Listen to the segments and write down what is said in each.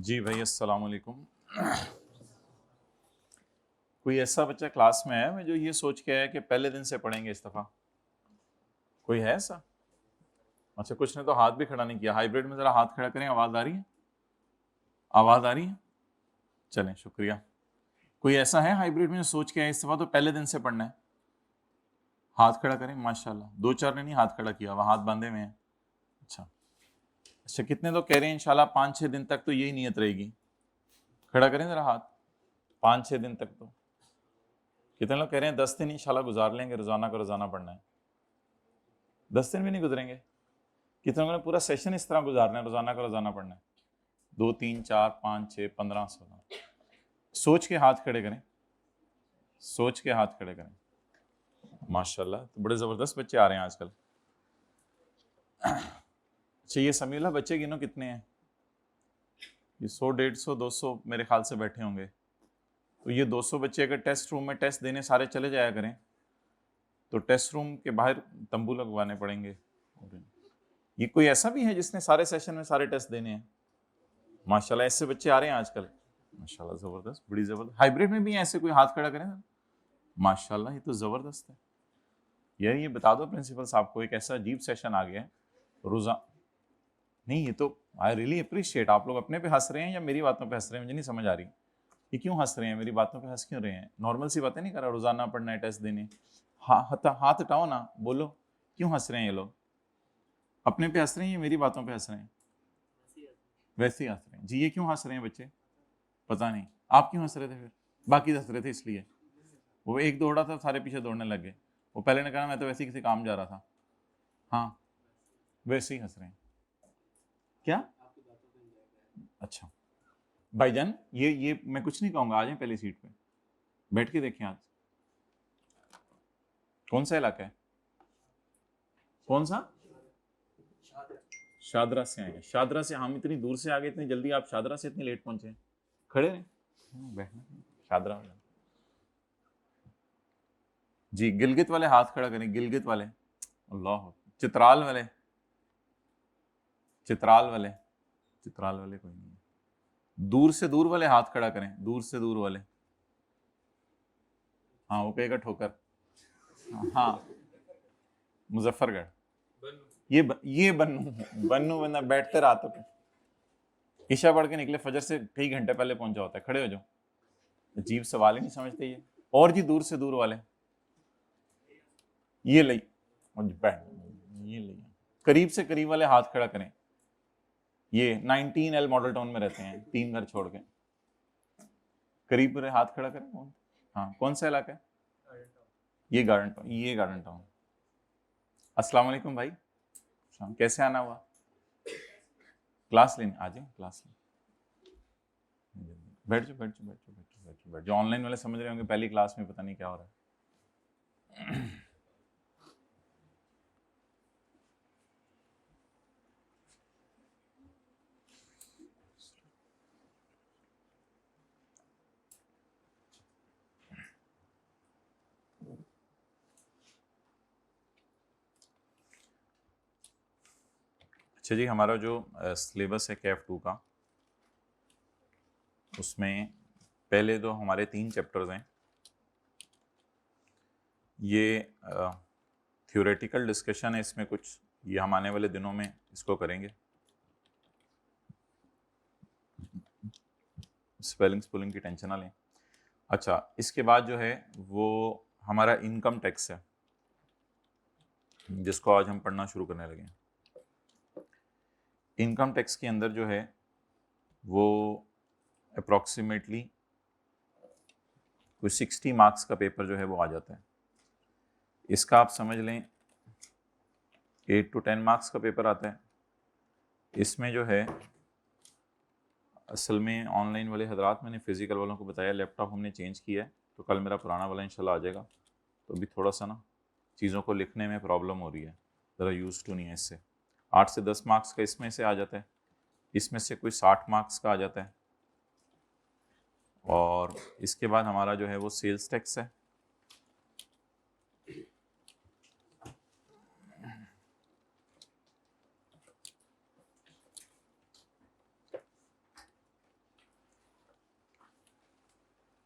जी भाई, अस्सलाम वालेकुम। कोई ऐसा बच्चा क्लास में है जो ये सोच के आया कि पहले दिन से पढ़ेंगे इस दफ़ा? कोई है ऐसा? अच्छा, कुछ ने तो हाथ भी खड़ा नहीं किया। हाइब्रिड में ज़रा हाथ खड़ा करें, आवाज़ आ रही है? आवाज़ आ रही है? चलें, शुक्रिया। कोई ऐसा है हाइब्रिड में जो सोच के आया इस दफ़ा तो पहले दिन से पढ़ना है? हाथ खड़ा करें, माशाल्लाह। दो चार ने नहीं हाथ खड़ा किया, वह हाथ बांधे हुए हैं। अच्छा अच्छा, कितने तो कह रहे हैं इंशाल्लाह 5-6 दिन तक तो यही नीयत रहेगी। खड़ा करें ज़रा हाथ। 5-6 दिन तक तो कितने लोग कह रहे हैं 10 दिन इंशाल्लाह गुजार लेंगे, रोज़ाना का रोज़ाना पढ़ना है। 10 दिन भी नहीं गुजरेंगे? कितने लोगों ने पूरा सेशन इस तरह गुजारना है, रोजाना का रोजाना पढ़ना है? 2 3 4 5 6 15 16। सोच के हाथ खड़े करें, सोच के हाथ खड़े करें। माशाल्लाह, तो बड़े जबरदस्त बच्चे आ रहे हैं आजकल। अच्छा, ये समीला बच्चे गिनो कितने हैं? ये 100 150 200 मेरे ख्याल से बैठे होंगे। तो ये 200 बच्चे अगर टेस्ट रूम में टेस्ट देने सारे चले जाया करें तो टेस्ट रूम के बाहर तंबू लगवाने पड़ेंगे। ये कोई ऐसा भी है जिसने सारे सेशन में सारे टेस्ट देने हैं? माशाल्लाह, ऐसे बच्चे आ रहे हैं आजकल। माशाल्लाह, जबरदस्त, बड़ी जबरदस्त। हाइब्रिड में भी ऐसे कोई हाथ खड़ा करें? माशाल्लाह, ये तो जबरदस्त है यार। ये बता दो प्रिंसिपल साहब को, एक ऐसा अजीब सेशन आ गया है रोजा। नहीं, ये तो आई रियली अप्रिशिएट। आप लोग अपने पे हंस रहे हैं या मेरी बातों पे हंस रहे हैं, मुझे नहीं समझ आ रही। ये क्यों हंस रहे हैं, मेरी बातों पे हंस क्यों रहे हैं? नॉर्मल सी बातें नहीं कर रहा, रोजाना पढ़ना है, टेस्ट देने। हाँ, हाथ हटाओ ना, बोलो क्यों हंस रहे हैं ये लोग? अपने पे हंस रहे हैं या मेरी बातों पे हंस रहे हैं? वैसे ही हंस रहे हैं जी। ये क्यों हंस रहे हैं बच्चे? पता नहीं। आप क्यों हंस रहे थे फिर? बाकी हंस रहे थे इसलिए। वो एक दौड़ा था, सारे पीछे दौड़ने लग गए। वो पहले ने कहा मैं तो वैसे ही किसी काम जा रहा था। हाँ, वैसे ही हंस रहे हैं। क्या? अच्छा भाईजान, ये मैं कुछ नहीं कहूंगा, आ जाए पहली सीट पे बैठ के देखें आज। कौन सा इलाका है? कौन सा? शादरा से आए हैं। शादरा से हम इतनी दूर से आ गए, इतनी जल्दी आप शादरा से इतनी लेट पहुंचे? खड़े रहे, बैठना। शादरा वाले जी, गिलगित वाले हाथ खड़ा करें, गिलगित वाले। अल्लाह। चित्राल वाले, चित्राल वाले, चित्राल वाले कोई नहीं है। दूर से दूर वाले हाथ खड़ा करें, दूर से दूर वाले। हाँ, वो कहेगा ठोकर। हाँ, मुजफ्फरगढ़। ये बन्नू बन्नू बंदा बैठते रातों पे ईशा पढ़ के निकले, फजर से कई घंटे पहले पहुंचा होता है। खड़े हो जाओ। अजीब सवाल ही नहीं समझते ये। और जी, दूर से दूर वाले। ये लई, ये लई। करीब से करीब वाले हाथ खड़ा करें। ये 19L मॉडल टाउन में रहते हैं, 3 घर छोड़ के। करीब वाले हाथ खड़ा करें। कौन? हाँ, कौन सा इलाका है? ये गार्डन टाउन, ये गार्डन टाउन। अस्सलाम वालेकुम भाई, कैसे आना हुआ? क्लास लेने आ जाए, क्लास लेने। बैठ जाओ, बैठ जाओ, बैठ जाओ, बैठ जाओ, बैठ जाओ, बैठ जाओ। ऑनलाइन वाले समझ रहे होंगे पहली क्लास में पता नहीं क्या हो रहा है। अच्छा जी, हमारा जो सिलेबस है KF2 का, उसमें पहले तो हमारे 3 चैप्टर्स हैं। ये थ्योरेटिकल डिस्कशन है इसमें कुछ, ये हम आने वाले दिनों में इसको करेंगे। स्पेलिंग स्पेलिंग की टेंशन ना लें। अच्छा, इसके बाद जो है वो हमारा इनकम टैक्स है, जिसको आज हम पढ़ना शुरू करने लगे। इनकम टैक्स के अंदर जो है वो अप्रॉक्सीमेटली कोई 60 मार्क्स का पेपर जो है वो आ जाता है। इसका आप समझ लें 8 to 10 मार्क्स का पेपर आता है। इसमें जो है असल में ऑनलाइन वाले हजरात, मैंने फिजिकल वालों को बताया लैपटॉप हमने चेंज किया है, तो कल मेरा पुराना वाला इंशाल्लाह आ जाएगा। तो अभी थोड़ा सा ना चीज़ों को लिखने में प्रॉब्लम हो रही है, ज़रा यूज टू नहीं है इससे। 8 से 10 मार्क्स का इसमें से आ जाता है, इसमें से कोई 60 मार्क्स का आ जाता है। और इसके बाद हमारा जो है वो सेल्स टैक्स है।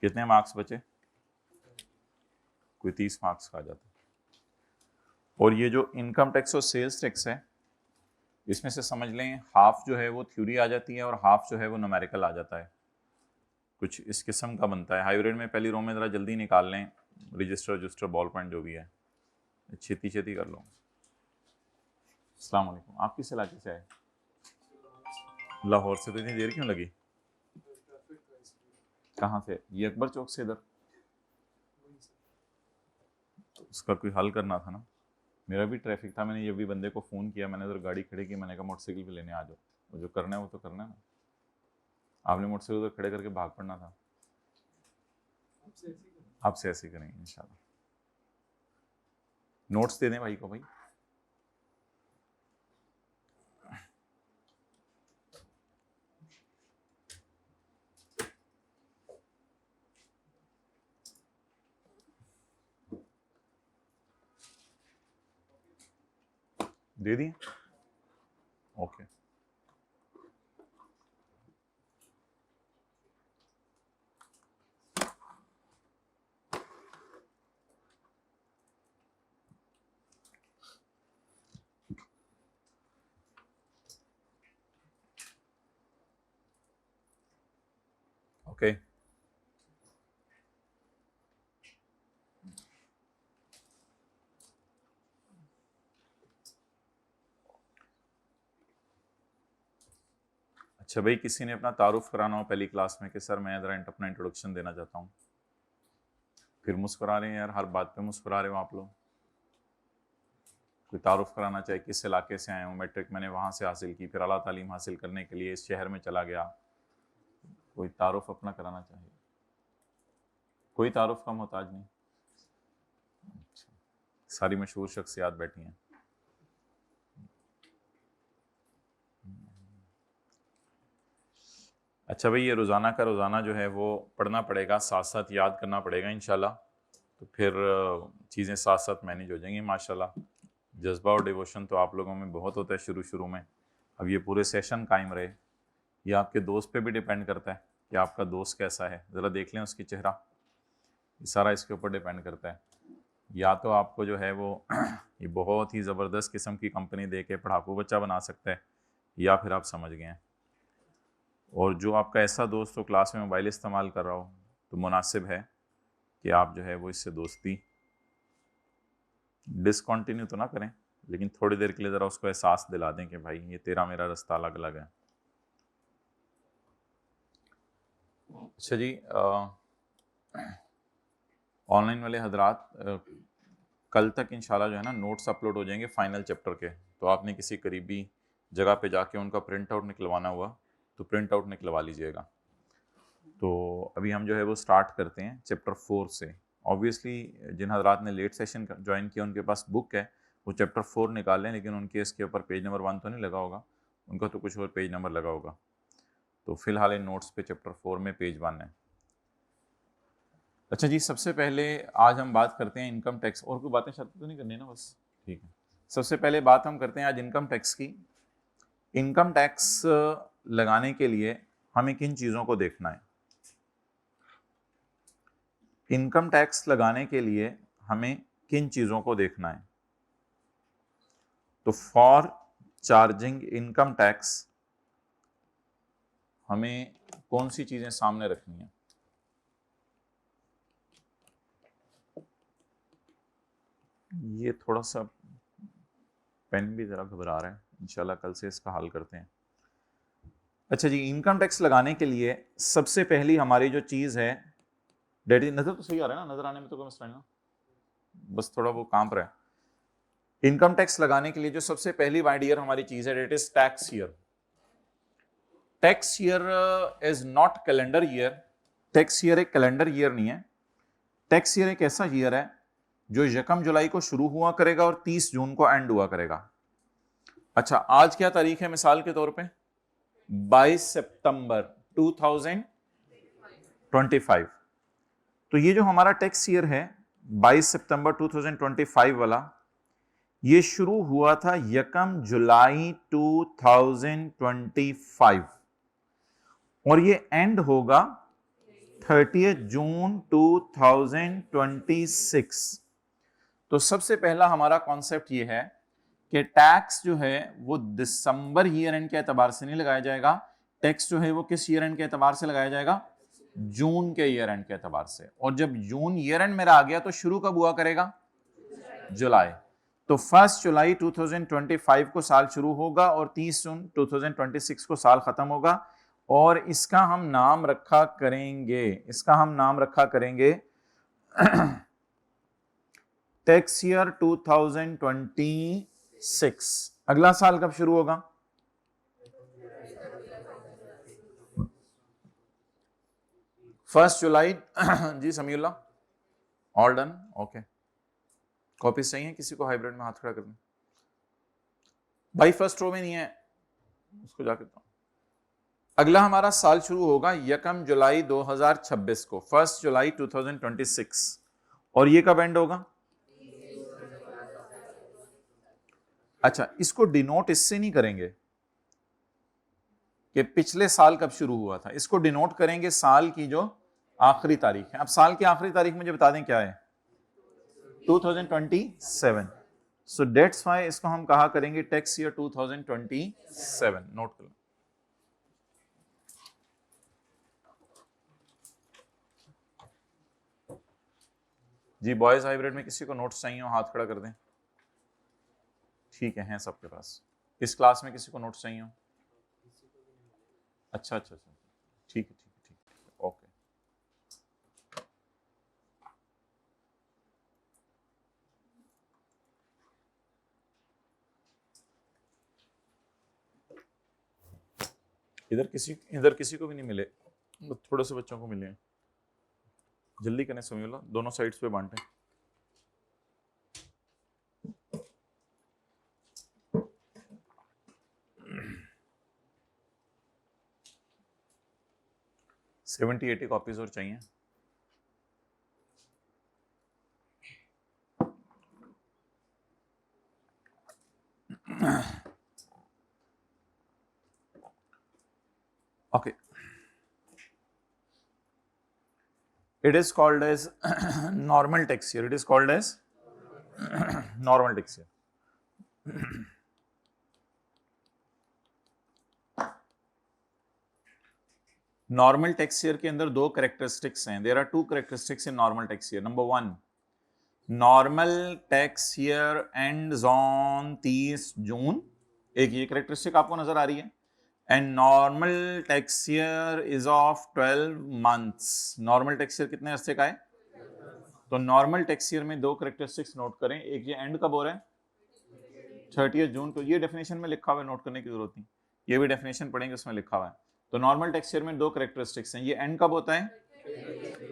कितने मार्क्स बचे? कोई 30 मार्क्स का आ जाता है। और ये जो इनकम टैक्स और सेल्स टैक्स है, इसमें से समझ लें हाफ जो है वो थ्योरी आ जाती है और हाफ जो है वो न्यूमेरिकल आ जाता है। कुछ इस किस्म का बनता है। हाइब्रिड में पहली रो में ज़रा जल्दी निकाल लें, रजिस्टर बॉल पॉइंट जो भी है, छेती छेती कर लो। अस्सलाम वालेकुम, आप किस इलाके से आए? लाहौर से। तो इतनी देर क्यों लगी? कहाँ से? ये अकबर चौक से इधर? तो उसका कोई हल करना था ना। मेरा भी ट्रैफिक था, मैंने ये भी बंदे को फ़ोन किया, मैंने उधर गाड़ी खड़ी की, मैंने कहा मोटरसाइकिल पे लेने आ जाओ, वो जो करना है वो तो करना है ना। आपने मोटरसाइकिल उधर खड़े करके भाग पड़ना था। आपसे ऐसे ही करेंगे इंशाल्लाह। नोट्स दे दें भाई को। भाई दे दिए? ओके। ओके। अच्छा भाई, किसी ने अपना तारुफ कराना हो पहली क्लास में कि सर मैं ज़रा अपना इंट्रोडक्शन देना चाहता हूँ। फिर मुस्कुरा रहे हैं यार, हर बात पे मुस्कुरा रहे हो आप लोग। कोई तारुफ कराना चाहे, किस इलाके से आए हूँ, मैट्रिक मैंने वहाँ से हासिल की, फिर आला तालीम हासिल करने के लिए इस शहर में चला गया, कोई तारुफ अपना कराना चाहिए। कोई तारुफ का मोहताज नहीं। अच्छा, सारी मशहूर शख्सियात बैठी हैं। अच्छा भाई, ये रोज़ाना का रोज़ाना जो है वो पढ़ना पड़ेगा, साथ साथ याद करना पड़ेगा इंशाल्लाह। तो फिर चीज़ें साथ साथ मैनेज हो जाएंगी माशाल्लाह। जज्बा और डिवोशन तो आप लोगों में बहुत होता है शुरू में। अब ये पूरे सेशन कायम रहे, ये आपके दोस्त पे भी डिपेंड करता है कि आपका दोस्त कैसा है। ज़रा देख लें उसकी चेहरा, ये सारा इसके ऊपर डिपेंड करता है। या तो आपको जो है वो ये बहुत ही ज़बरदस्त किस्म की कंपनी दे के पढ़ाकू बच्चा बना सकता है, या फिर आप समझ गए हैं। और जो आपका ऐसा दोस्त हो क्लास में मोबाइल इस्तेमाल कर रहा हो, तो मुनासिब है कि आप जो है वो इससे दोस्ती डिसकंटिन्यू तो ना करें, लेकिन थोड़ी देर के लिए ज़रा उसको एहसास दिला दें कि भाई ये तेरा मेरा रास्ता अलग अलग है। अच्छा जी, ऑनलाइन वाले हजरात, कल तक इंशाल्लाह जो है ना नोट्स अपलोड हो जाएंगे फाइनल चैप्टर के। तो आपने किसी करीबी जगह पे जाके उनका प्रिंट आउट निकलवाना हुआ तो प्रिंट आउट निकलवा लीजिएगा। तो अभी हम जो है वो स्टार्ट करते हैं चैप्टर 4 से। ऑब्वियसली जिन हजरात ने लेट सेशन ज्वाइन किया उनके पास बुक है, वो चैप्टर 4 निकाल लें, लेकिन उनके इसके ऊपर पेज नंबर 1 तो नहीं लगा होगा, उनका तो कुछ और पेज नंबर लगा होगा। तो फिलहाल इन नोट्स पे चैप्टर 4 में पेज 1 है। अच्छा जी, सबसे पहले आज हम बात करते हैं इनकम टैक्स। और कोई बातें शायद तो नहीं करनी है ना? बस ठीक है। सबसे पहले बात हम करते हैं आज इनकम टैक्स की। इनकम टैक्स लगाने के लिए हमें किन चीज़ों को देखना है? इनकम टैक्स लगाने के लिए हमें किन चीज़ों को देखना है? तो फॉर चार्जिंग इनकम टैक्स हमें कौन सी चीज़ें सामने रखनी है? ये थोड़ा सा पेन भी ज़रा घबरा रहा है, इंशाल्लाह कल से इसका हल करते हैं। अच्छा जी, इनकम टैक्स लगाने के लिए सबसे पहली हमारी जो चीज़ है, डैडी नज़र तो सही आ रहा है ना? नज़र आने में तो कोई मसला नहीं ना, बस थोड़ा वो कांप रहा है। इनकम टैक्स लगाने के लिए जो सबसे पहली माय डियर हमारी चीज़ है, date is tax year. Tax year is not calendar year. Tax year एक कैलेंडर ईयर नहीं है। टैक्स ईयर एक ऐसा ईयर है जो 1 जुलाई को शुरू हुआ करेगा और 30 जून को एंड हुआ करेगा। अच्छा, आज क्या तारीख है मिसाल के तौर पे? 22 सितंबर 2025। तो ये जो हमारा टैक्स ईयर है 22 सितंबर 2025 वाला, ये शुरू हुआ था 1 जुलाई 2025 और ये एंड होगा 30 जून 2026। तो सबसे पहला हमारा कॉन्सेप्ट ये है कि टैक्स जो है वो दिसंबर ईयर एंड के एतबार से नहीं लगाया जाएगा, टैक्स जो है वो किस ईयर एंड के एतबार से लगाया जाएगा, जून के ईयर एंड के एतबार से। और जब जून ईयर एंड मेरा आ गया तो शुरू कब हुआ करेगा, जुलाई। तो 1 जुलाई 2025 को साल शुरू होगा और 30 जून 2026 को साल खत्म होगा। और इसका हम नाम रखा करेंगे टैक्स ईयर 2026। अगला साल कब शुरू होगा, फर्स्ट जुलाई। जी Samiullah, all done, okay. Copies चाहिए किसी को, हाइब्रिड में हाथ खड़ा करना भाई, फर्स्ट रो में नहीं है उसको जाके तो। अगला हमारा साल शुरू होगा 1 जुलाई 2026 को, 1 जुलाई 2026। और ये कब एंड होगा, अच्छा इसको डिनोट इससे नहीं करेंगे कि पिछले साल कब शुरू हुआ था, इसको डिनोट करेंगे साल की जो आखिरी तारीख है। अब साल की आखिरी तारीख मुझे बता दें क्या है, 2027। सो डेट्स वाई इसको हम कहा करेंगे टैक्स ईयर 2027। नोट कर लो जी। बॉयज हाइब्रिड में किसी को नोट्स चाहिए हो हाथ खड़ा कर दें। ठीक है, हैं सबके पास। इस क्लास में किसी को नोट्स चाहिए हो, अच्छा, ठीक है, ठीक है, ओके। इधर किसी को भी नहीं मिले, थोड़े से बच्चों को मिले हैं। जल्दी करें समीउल्लाह, दोनों साइड्स पे बांटें। सेवेंटी 80 कॉपीज और चाहिए। Okay, it is called as normal tax year. It is called as normal tax year. Normal tax year के अंदर दो कैरेक्टरिस्टिक्स हैं। There are two characteristics in normal tax year. Number 1, normal tax year ends on 30 June. एक ये characteristic आपको नजर आ रही है। And normal tax year is of 12 months. Normal tax year कितने अरसे का है, तो नॉर्मल टैक्स ईयर में दो कैरेक्टरिस्टिक्स नोट करें। एक ये एंड कब हो रहा है, 30 जून को। ये डेफिनेशन में लिखा हुआ है, नोट करने की जरूरत नहीं, ये भी डेफिनेशन पढ़ेंगे उसमें लिखा हुआ है। तो नॉर्मल टैक्स ईयर में दो कैरेक्टरिस्टिक्स हैं। ये एंड कब होता है,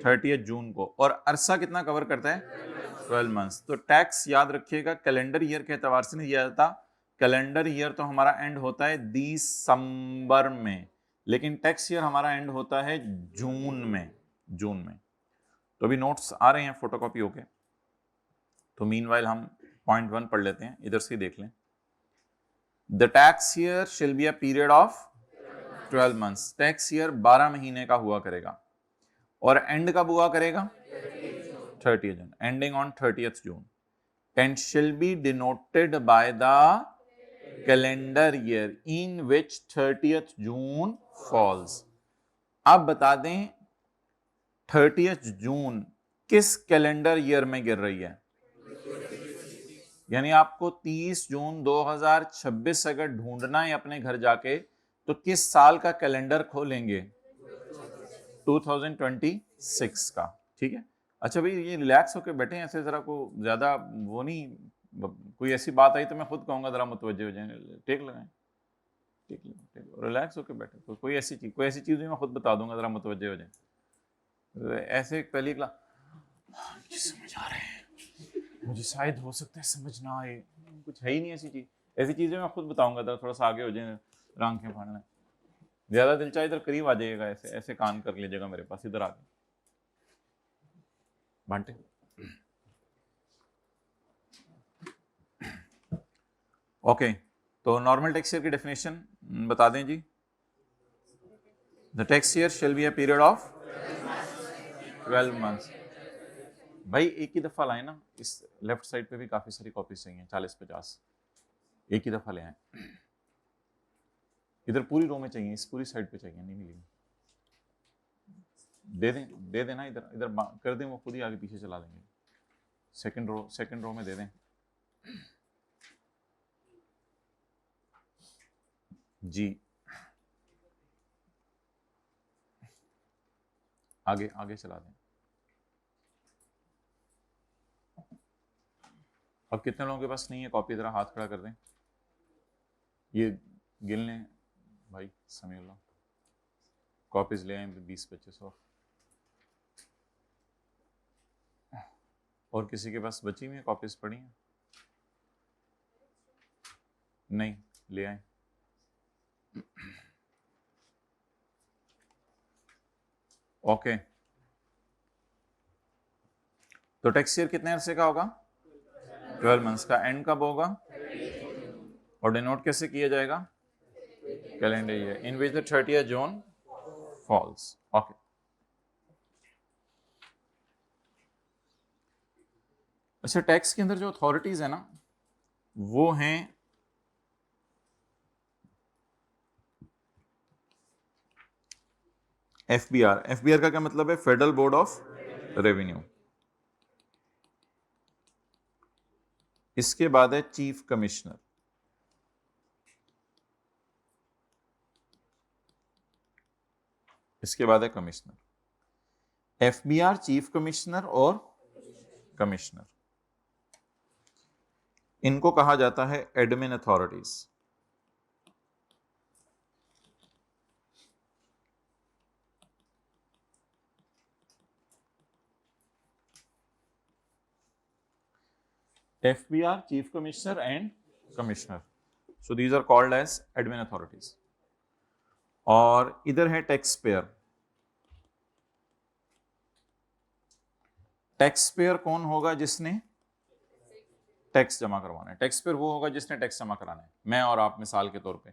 30 जून को। और अरसा कितना कवर करता है, 12 मंथ्स। तो टैक्स याद रखिएगा कैलेंडर ईयर के एतबार से नहीं दिया जाता। कैलेंडर ईयर तो हमारा एंड होता है दिसंबर में, लेकिन टैक्स ईयर हमारा एंड होता है जून में। तो अभी नोट्स आ रहे हैं फोटोकॉपी होके। तो मीनवाइल हम पॉइंट 1 पढ़ लेते हैं, इधर से देख लें। द टैक्स ईयर शिल B a period of 12 months. Tax year 12 महीने का हुआ करेगा। और एंड कब हुआ करेगा, 30 June, ending on 30th June. And shall be denoted by the calendar year in which 30th June falls. अब बता दें 30th जून किस कैलेंडर ईयर में गिर रही है। यानी आपको 30 जून 2026 अगर ढूंढना है अपने घर जाके, तो किस साल का कैलेंडर खोलेंगे, 2026 का। ठीक है, अच्छा भाई ये रिलैक्स होके बैठे हैं, ऐसे जरा को ज्यादा वो नहीं, कोई ऐसी बात आई तो मैं खुद कहूंगा जरा मुतवज्जे हो जाए, टेक लगाएं, टेक रिलैक्स होके बैठे। तो कोई ऐसी चीज भी मैं खुद बता दूंगा, जरा मुतवज्जे हो जाए। ऐसे पहली क्लास समझ आ रहे हैं, मुझे शायद हो सकता है समझ ना आए, कुछ है ही नहीं ऐसी चीज। ऐसी चीजें मैं खुद बताऊंगा, जरा थोड़ा सा आगे हो जाए, आंखें फाड़ना। ज्यादा दिल चाहे इधर करीब आ जाइएगा, ऐसे कान कर लीजिएगा मेरे पास, इधर आके बांटे। ओके, तो नॉर्मल टैक्स ईयर की डेफिनेशन बता दें जी। The tax year shall be a period of 12 months. भाई एक ही दफा लाए ना, इस लेफ्ट साइड पे भी काफी सारी कॉपीज चाहिए, 40-50 एक ही दफा ले आए। इधर पूरी रो में चाहिए, इस पूरी साइड पे चाहिए, नहीं मिलेगी। दे देना, इधर इधर कर दें, वो खुद ही आगे पीछे चला देंगे। सेकंड रो में दे दें जी। आगे आगे चला दें। अब कितने लोगों के पास नहीं है कॉपी? जरा हाथ खड़ा कर दें। ये गिन लें भाई समीउल्लाह, कॉपीज ले आए 20-25 और किसी के पास बची हुई है कॉपीज पड़ी हैं? नहीं, ले आए। ओके, तो टैक्स ईयर कितने अरसे का होगा? 12 मंथ्स का। एंड कब होगा? और डिनोट कैसे किया जाएगा? Calendar year in which the 30th June falls. Okay, अच्छा टैक्स के अंदर जो अथॉरिटीज है ना, वो हैं एफबीआर। एफबीआर का क्या मतलब है? Federal board of Revenue. इसके बाद है चीफ कमिश्नर। इसके बाद है कमिश्नर। एफबीआर, चीफ कमिश्नर और कमिश्नर, इनको कहा जाता है admin authorities. FBR, chief commissioner and commissioner, so these are called as admin authorities. और इधर है टैक्स पेयर। टैक्स पेयर कौन होगा? जिसने टैक्स जमा करवाना है। टैक्स पेयर वो होगा जिसने टैक्स जमा कराना है। मैं और आप मिसाल के तौर पे,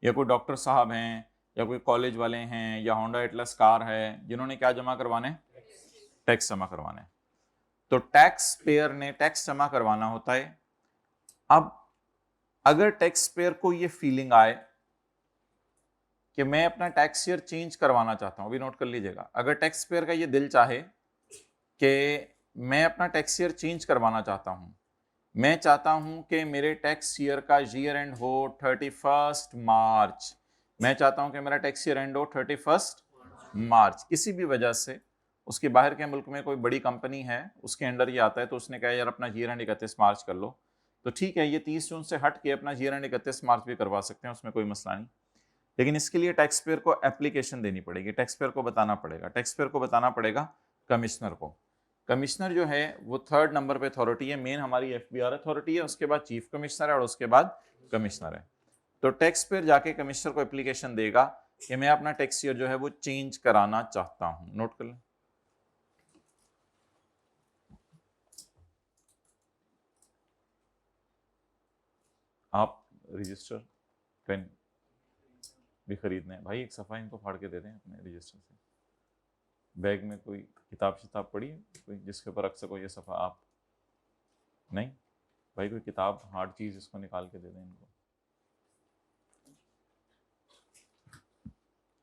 या कोई डॉक्टर साहब हैं, या कोई कॉलेज वाले हैं, या होंडा एटलस कार है, जिन्होंने क्या जमा करवाने? टैक्स जमा करवाने। तो टैक्स पेयर ने टैक्स जमा करवाना होता है। अब अगर टैक्स पेयर को ये फीलिंग आए कि मैं अपना टैक्स ईयर चेंज करवाना चाहता हूं, अभी नोट कर लीजिएगा, अगर टैक्स पेयर का ये दिल चाहे कि मैं अपना टैक्स ईयर चेंज करवाना चाहता हूं, मैं चाहता हूं कि मेरे टैक्स ईयर का ईयर एंड हो 31 मार्च, मैं चाहता हूं कि मेरा टैक्स ईयर एंड हो 31 मार्च, किसी भी वजह से उसके बाहर के मुल्क में कोई बड़ी कंपनी है, उसके अंडर ये आता है, तो उसने कहा यार अपना ईयर एंड 31 मार्च कर लो, तो ठीक है, ये 30 जून से हट के अपना ईयर एंड 31 मार्च भी करवा सकते हैं, उसमें कोई मसला नहीं। लेकिन इसके लिए टैक्स पेयर को एप्लीकेशन देनी पड़ेगी, टैक्स पेयर को बताना पड़ेगा। टैक्स पेयर को बताना पड़ेगा कमिश्नर को। कमिश्नर जो है वो 3rd नंबर पे अथॉरिटी है। मेन हमारी एफबीआर अथॉरिटी है, उसके बाद चीफ कमिश्नर है और उसके बाद कमिश्नर है। तो टैक्स पेयर जाके कमिश्नर को एप्लीकेशन देगा कि मैं अपना टैक्स ईयर जो है वो चेंज कराना चाहता हूं। नोट कर लें। आप रजिस्टर पेन भी खरीदना है भाई, एक सफा इनको फाड़ के दे दें अपने रजिस्टर से। बैग में कोई किताब शिताब पड़ी है कोई जिसके ऊपर रख सको ये सफा? आप नहीं भाई, कोई किताब हार्ड चीज इसको निकाल के दे दें इनको।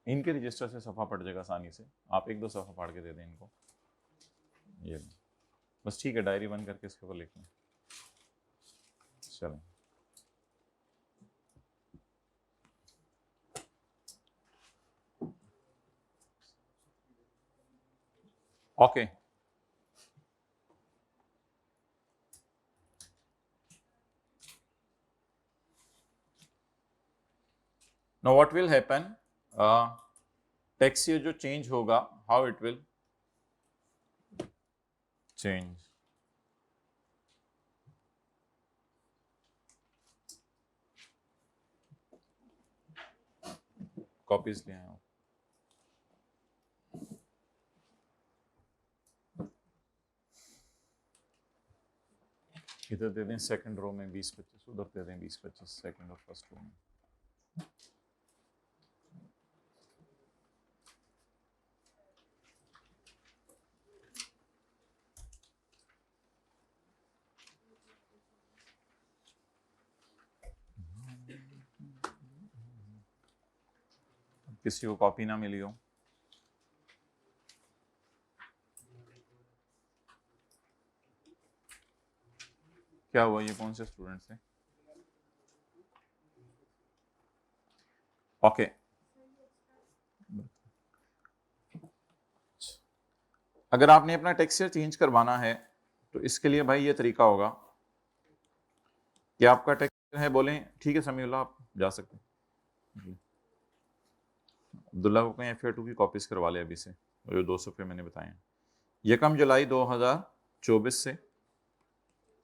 इनके रजिस्टर से सफा पड़ जाएगा आसानी से, आप 1-2 सफा फाड़ के दे दें इनको। ये बस ठीक है, डायरी बंद करके इसके ऊपर लिख लें। चलें, okay. Now what will happen, tax year जो चेंज होगा, how it will change. Copies ले आए हो? इधर दे दें सेकंड रो में 20-25, उधर दे दें 20-25 सेकंड और फर्स्ट रो में। किसी को कॉपी ना मिली हो। क्या हुआ, ये कौन से स्टूडेंट्स हैं? ओके, अगर आपने अपना टेक्सचर चेंज करवाना है तो इसके लिए भाई ये तरीका होगा कि आपका टेक्सचर है, बोलें ठीक है समीउल्लाह आप जा सकते हैं। अब्दुल्ला को कहीं FA2 की कॉपीज करवा ले अभी से, जो 2 सफ़े मैंने बताए हैं। 1 जुलाई 2024 से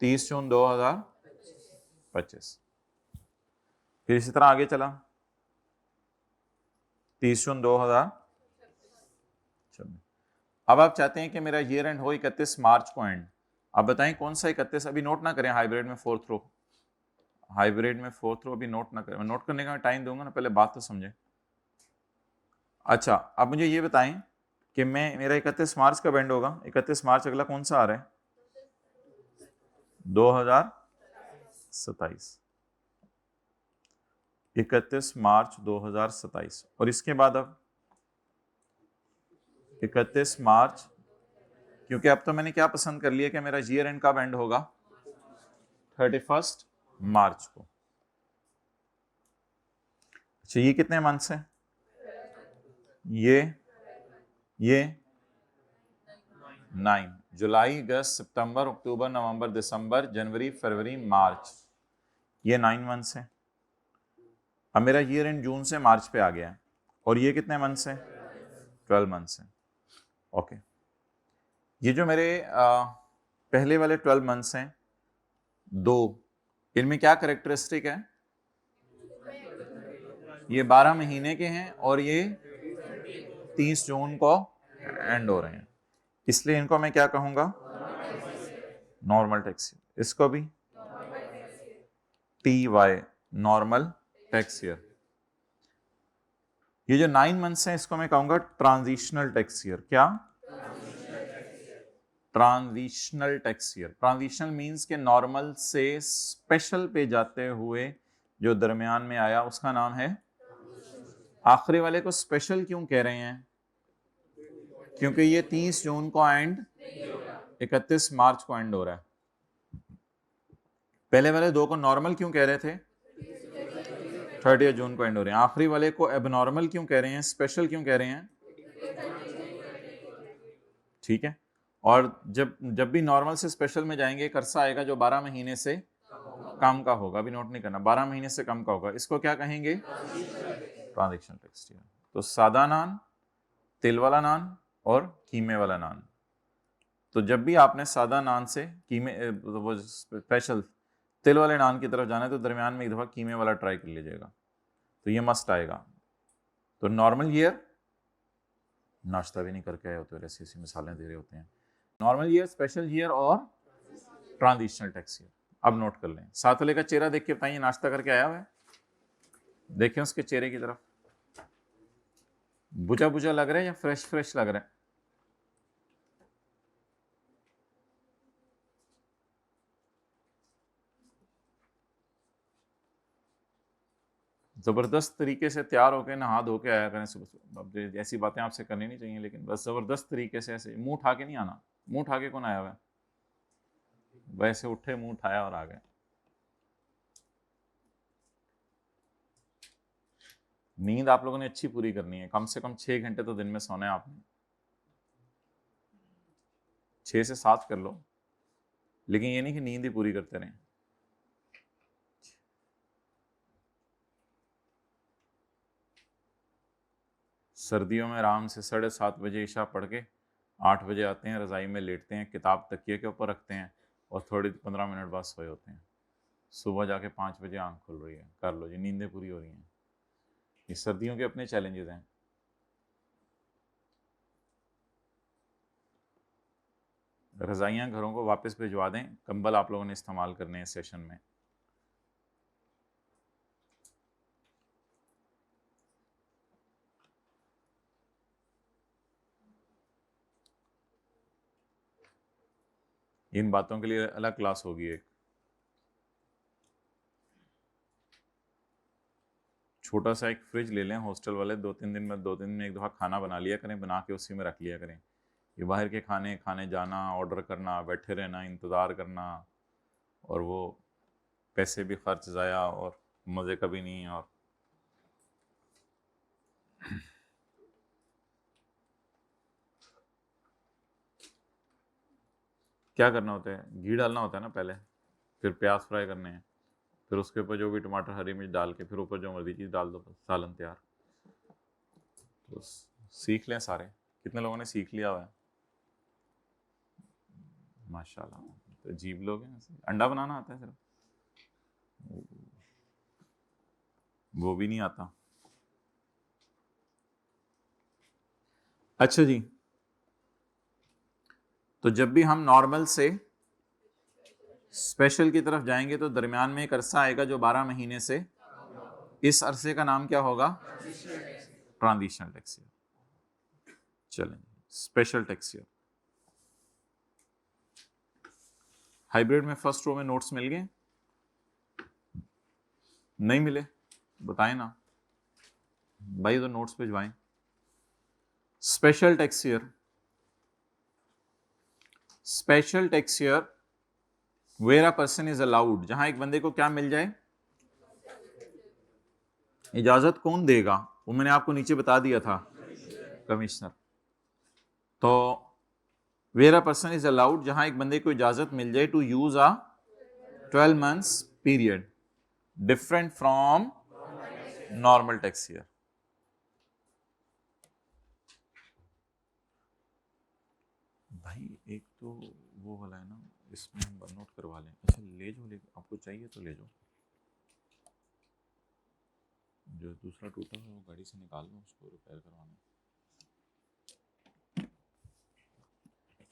30 जून 2025। फिर इसी तरह आगे चला 30 जून 2026। अब आप चाहते हैं कि मेरा ईयर एंड हो 31 मार्च को एंड। आप बताएं कौन सा 31? अभी नोट ना करें, हाइब्रिड में 4th रो, हाइब्रिड में 4th रो अभी नोट ना करें, मैं नोट करने का टाइम दूंगा ना, पहले बात तो समझे। अच्छा, अब मुझे ये बताएं कि मैं मेरा 31 मार्च कब एंड होगा? 31 मार्च अगला कौन सा आ रहा है? 2027। 31 मार्च 2027। और इसके बाद अब 31 मार्च, क्योंकि अब तो मैंने क्या पसंद कर लिया कि मेरा ईयर एंड कब एंड होगा? 31 मार्च को। अच्छा, ये कितने मंथ्स हैं? ये 9, जुलाई, अगस्त, सितंबर, अक्टूबर, नवंबर, दिसंबर, जनवरी, फरवरी, मार्च, ये 9 मंथ्स हैं। अब मेरा ईयर एंड जून से मार्च पे आ गया है, और ये कितने मंथ्स हैं? 12 मंथ्स हैं। ओके, ये जो मेरे पहले वाले 12 मंथ्स हैं, दो, इनमें क्या करेक्टरिस्टिक है? ये 12 महीने के हैं और ये 30 जून को एंड हो रहे हैं, इसलिए इनको मैं क्या कहूंगा? Normal tax year. इसको भी TY, नॉर्मल टैक्स ईयर। ये जो 9 मंथ्स हैं इसको मैं कहूंगा ट्रांजिशनल टैक्स ईयर। क्या? Transitional tax year. Transitional means के नॉर्मल से स्पेशल पे जाते हुए जो दरमियान में आया उसका नाम है। आखिरी वाले को स्पेशल क्यों कह रहे हैं? क्योंकि ये 30 जून को एंड 31 मार्च को एंड हो रहा है। पहले वाले दो को नॉर्मल क्यों कह रहे थे? 30 जून को एंड हो रहे हैं। आखिरी वाले को एबनॉर्मल क्यों कह रहे हैं? स्पेशल क्यों कह रहे हैं? ठीक है, और जब जब भी नॉर्मल से स्पेशल में जाएंगे एक अरसा आएगा जो 12 महीने से कम का होगा। अभी नोट नहीं करना, 12 महीने से कम का होगा, इसको क्या कहेंगे? Transaction tax year. तो सादा नान, तिल वाला नान और कीमे वाला नान। तो जब भी आपने सादा नान से कीमे वो स्पेशल तिल वाले नान की तरफ जाना है तो दरमियान में एक दफ़ा कीमे वाला ट्राई कर लीजिएगा, तो ये मस्ट आएगा। तो नॉर्मल ईयर, नाश्ता भी नहीं करके आए होते और ऐसी ऐसी मिसालें दे रहे होते हैं। नॉर्मल ईयर, स्पेशल ईयर और ट्रांजिशनल टैक्स ईयर। अब नोट कर लें। साथ वाले का चेहरा देख के बताइए नाश्ता करके आया हुआ है? देखें उसके चेहरे की तरफ, बुझा बुझा लग रहा है या फ्रेश फ्रेश लग रहा है? ज़बरदस्त तरीके से तैयार होकर नहा धो के आया करें सुबह सुबह। अब ऐसी बातें आपसे करनी नहीं चाहिए, लेकिन बस ज़बरदस्त तरीके से ऐसे मुंह उठा के नहीं आना। मुंह उठा के कौन आया हुआ है? वैसे उठे, मुंह उठाया और आ गए। नींद आप लोगों ने अच्छी पूरी करनी है, कम से कम 6 घंटे तो दिन में सोना है आपने। 6 से 7 कर लो, लेकिन ये नहीं कि नींद ही पूरी करते रहें। सर्दियों में आराम से 7:30 बजे ईशा पढ़ के 8 बजे आते हैं, रज़ाई में लेटते हैं, किताब तकिए के ऊपर रखते हैं और थोड़ी 15 मिनट बाद सोए होते हैं। सुबह जाके 5 बजे आंख खुल रही है, कर लो जी, नींदें पूरी हो रही हैं। ये सर्दियों के अपने चैलेंजेस हैं। रज़ाइयाँ घरों को वापस भिजवा दें, कंबल आप लोगों ने इस्तेमाल करने हैं सेशन में। इन बातों के लिए अलग क्लास होगी एक। छोटा सा एक फ्रिज ले लें हॉस्टल वाले, 2-3 दिन में एक दफ़ा खाना बना लिया करें, बना के उसी में रख लिया करें। ये बाहर के खाने जाना, ऑर्डर करना, बैठे रहना, इंतज़ार करना, और वो पैसे भी खर्च ज़ाया और मज़े कभी नहीं। और क्या करना होता है, घी डालना होता है ना पहले, फिर प्याज फ्राई करने हैं, फिर उसके ऊपर जो भी टमाटर हरी मिर्च डाल के फिर ऊपर जो मर्जी चीज़ डाल दो, सालन तैयार। तो सीख लें सारे। कितने लोगों ने सीख लिया हुआ है? माशाल्लाह, तो अजीब लोग हैं। अंडा बनाना आता है सिर्फ, वो भी नहीं आता। अच्छा जी, तो जब भी हम नॉर्मल से स्पेशल की तरफ जाएंगे तो दरमियान में एक अरसा आएगा जो 12 महीने से, इस अरसे का नाम क्या होगा? Transitional tax year. चलें, स्पेशल टैक्स ईयर। हाइब्रिड में फर्स्ट रो में नोट्स मिल गए? नहीं मिले बताएं ना भाई, तो नोट्स भिजवाएं। Special tax year, special tax year where a person is allowed, जहां एक बंदे को क्या मिल जाए? इजाजत कौन देगा? वो मैंने आपको नीचे बता दिया था, कमिश्नर। तो where a person is allowed, जहां एक बंदे को इजाजत मिल जाए to use a 12 months period different from normal tax year. भाई एक तो वो वाला है ना, इसमें हम नोट करवा लें। अच्छा ले जाओ, आपको चाहिए तो ले जाओ। जो दूसरा टूटा है वो गाड़ी से निकाल लो, उसको रिपेयर करवाना।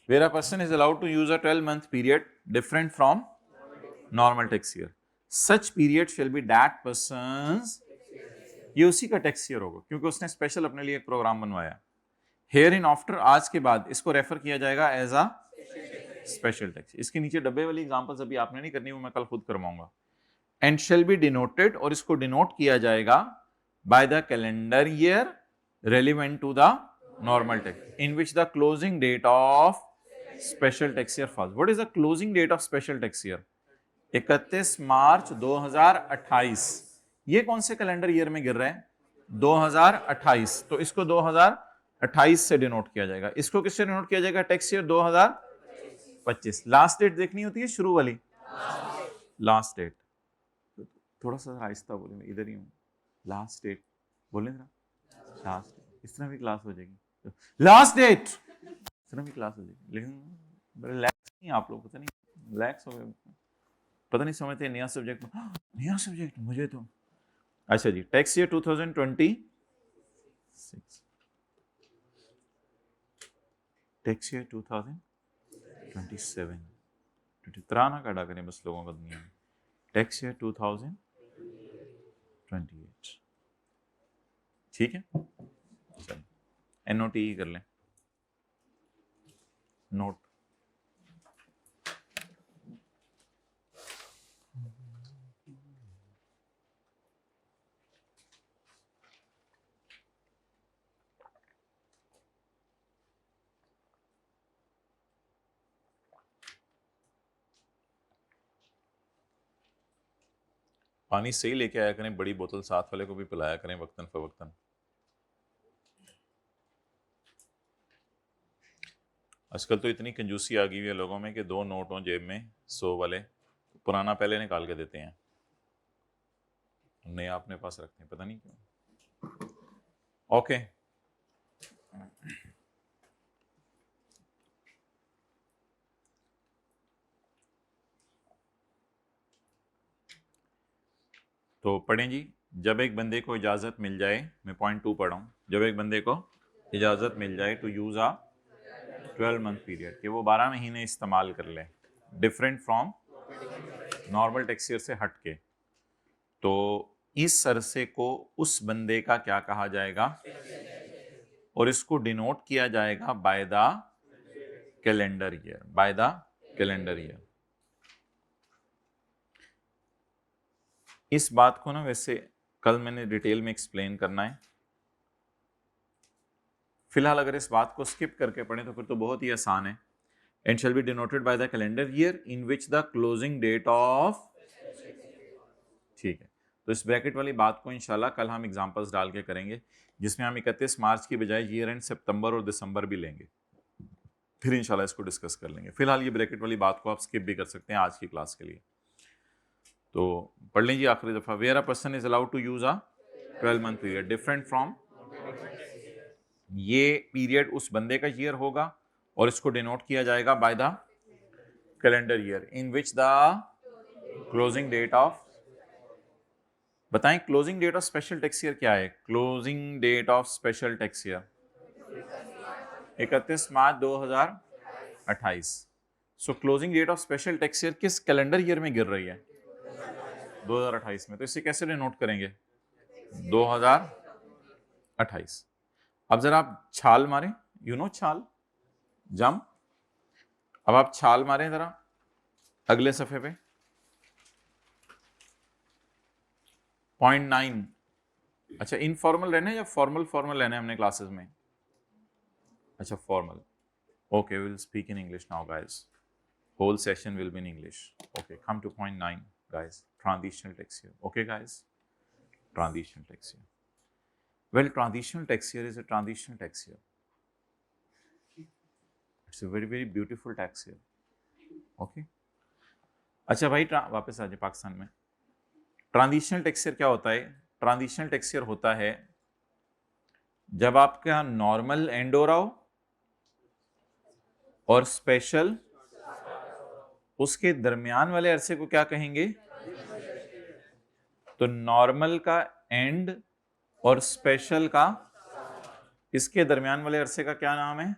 Where a person is allowed to use a 12-month period different from normal tax year. Such period shall be that person's, ये उसी का टैक्स ईयर होगा क्योंकि उसने स्पेशल अपने लिए एक प्रोग्राम बनवाया। हेयर इन आफ्टर, आज के बाद इसको रेफर किया जाएगा एज अ स्पेशल टैक्स। इसके नीचे डब्बे वाली एग्जांपल्स अभी आपने नहीं करनी, वो मैं कल खुद करवाऊंगा। एंड शेल बी डिनोटेड, और इसको डिनोट किया जाएगा by the calendar year relevant to the normal tax in which the closing date of special tax year falls. What is the closing date of special tax year? 31 March 2028। ये कौन से calendar year में गिर रहा है? 2028। तो इसको 2028 से डिनोट किया जाएगा। इसको किससे डिनोट किया जाएगा? Tax year 2025। लास्ट डेट देखनी होती है, शुरू वाली लास्ट डेट। थोड़ा सा आहिस्ता बोले, मैं इधर ही हूँ। लास्ट डेट बोले ना, लास्ट डेट। इस तरह भी क्लास हो जाएगी, लास्ट डेट इस तरह भी क्लास हो जाएगी। लेकिन बड़े लैक्स नहीं आप लोग, पता नहीं लैक्स हो गए, पता नहीं समझते। नया सब्जेक्ट, नया सब्जेक्ट मुझे तो। अच्छा जी, टैक्स ईयर 2026, टैक्स ईयर 2027। तराना काटा करें बस लोगों का दुनिया में। टैक्स ईयर 2028, ठीक है। चलो NOT कर लें, नोट। पानी सही लेके आया करें, बड़ी बोतल साथ वाले को भी पिलाया करें वक्तन फवक्तन। आजकल तो इतनी कंजूसी आ गई है लोगों में कि 2 नोट हों जेब में 100 वाले, पुराना पहले निकाल के देते हैं, नया अपने पास रखते हैं, पता नहीं क्यों। ओके, तो पढ़ें जी। जब एक बंदे को इजाज़त मिल जाए, मैं पॉइंट 2 पढ़ रहा हूँ, जब एक बंदे को इजाज़त मिल जाए to use a 12 month period, कि वो 12 महीने इस्तेमाल कर ले different from normal tax year से हट के, तो इस अरसे को उस बंदे का क्या कहा जाएगा? और इसको डिनोट किया जाएगा by the calendar year, bye the calendar year. इस बात को ना वैसे कल मैंने डिटेल में एक्सप्लेन करना है। फिलहाल अगर इस बात को स्किप करके पढ़ें तो फिर तो बहुत ही आसान है। And shall be denoted by the calendar year in which the closing date of, ठीक है। तो इस ब्रैकेट वाली बात को इंशाल्लाह कल हम एग्जांपल्स डाल के करेंगे, जिसमें हम 31 मार्च की बजाय ईयर एंड सितंबर और दिसंबर भी लेंगे, फिर इंशाल्लाह इसको डिस्कस कर लेंगे। फिलहाल ये ब्रैकेट वाली बात को आप स्किप भी कर सकते हैं आज की क्लास के लिए। तो पढ़ लीजिए आखिरी दफा, where a person is allowed to use a 12 month period different from, ये पीरियड उस बंदे का ईयर होगा और इसको डिनोट किया जाएगा by the calendar year in which the closing date of, बताएं closing date of special tax year क्या है? Closing date of special tax year 31 March 2028। So closing date of special tax year किस calendar year में गिर रही है? 2028 में। तो इसे कैसे डिनोट करेंगे? 2028। अब जरा आप छाल मारें, यू नो छाल, जंप। अब आप छाल मारें जरा अगले सफे पे, 0.9। अच्छा, इनफॉर्मल रहना है या फॉर्मल रहना है हमने क्लासेस में? अच्छा formal, okay, will speak in English now guys, whole session will be in English. Okay, come to point 9 guys, transitional tax year. Okay guys, transitional tax year. Well, transitional tax year is a transitional tax year. It's a very beautiful tax year. Okay. अच्छा भाई, वापस आ जाए पाकिस्तान में। Transitional tax year क्या होता है? Transitional tax year होता है जब आपका नॉर्मल एंड हो रहा हो और स्पेशल उसके दरमियान वाले अरसे को क्या कहेंगे? तो नॉर्मल का एंड और स्पेशल का, इसके दरमियान वाले अरसे का क्या नाम है?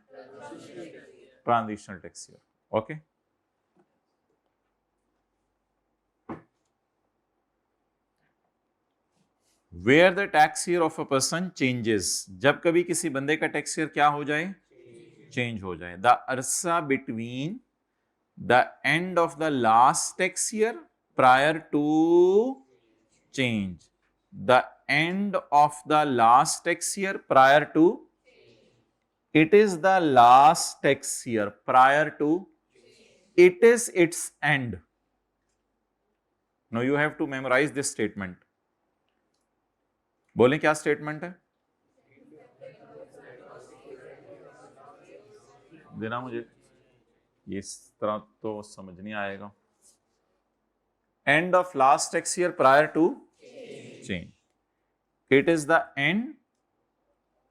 Transitional tax year. Okay, where the tax year of a person changes, जब कभी किसी बंदे का टैक्स ईयर क्या हो जाए? चेंज हो जाए। द अरसा between the end of the last tax year prior to change, the end of the last tax year prior to, it is the last tax year prior to, it is its end. Now you have to memorize this statement. बोले क्या statement है? देना मुझे, इस तरह तो समझ नहीं आएगा। End of last tax year prior to change. It is the end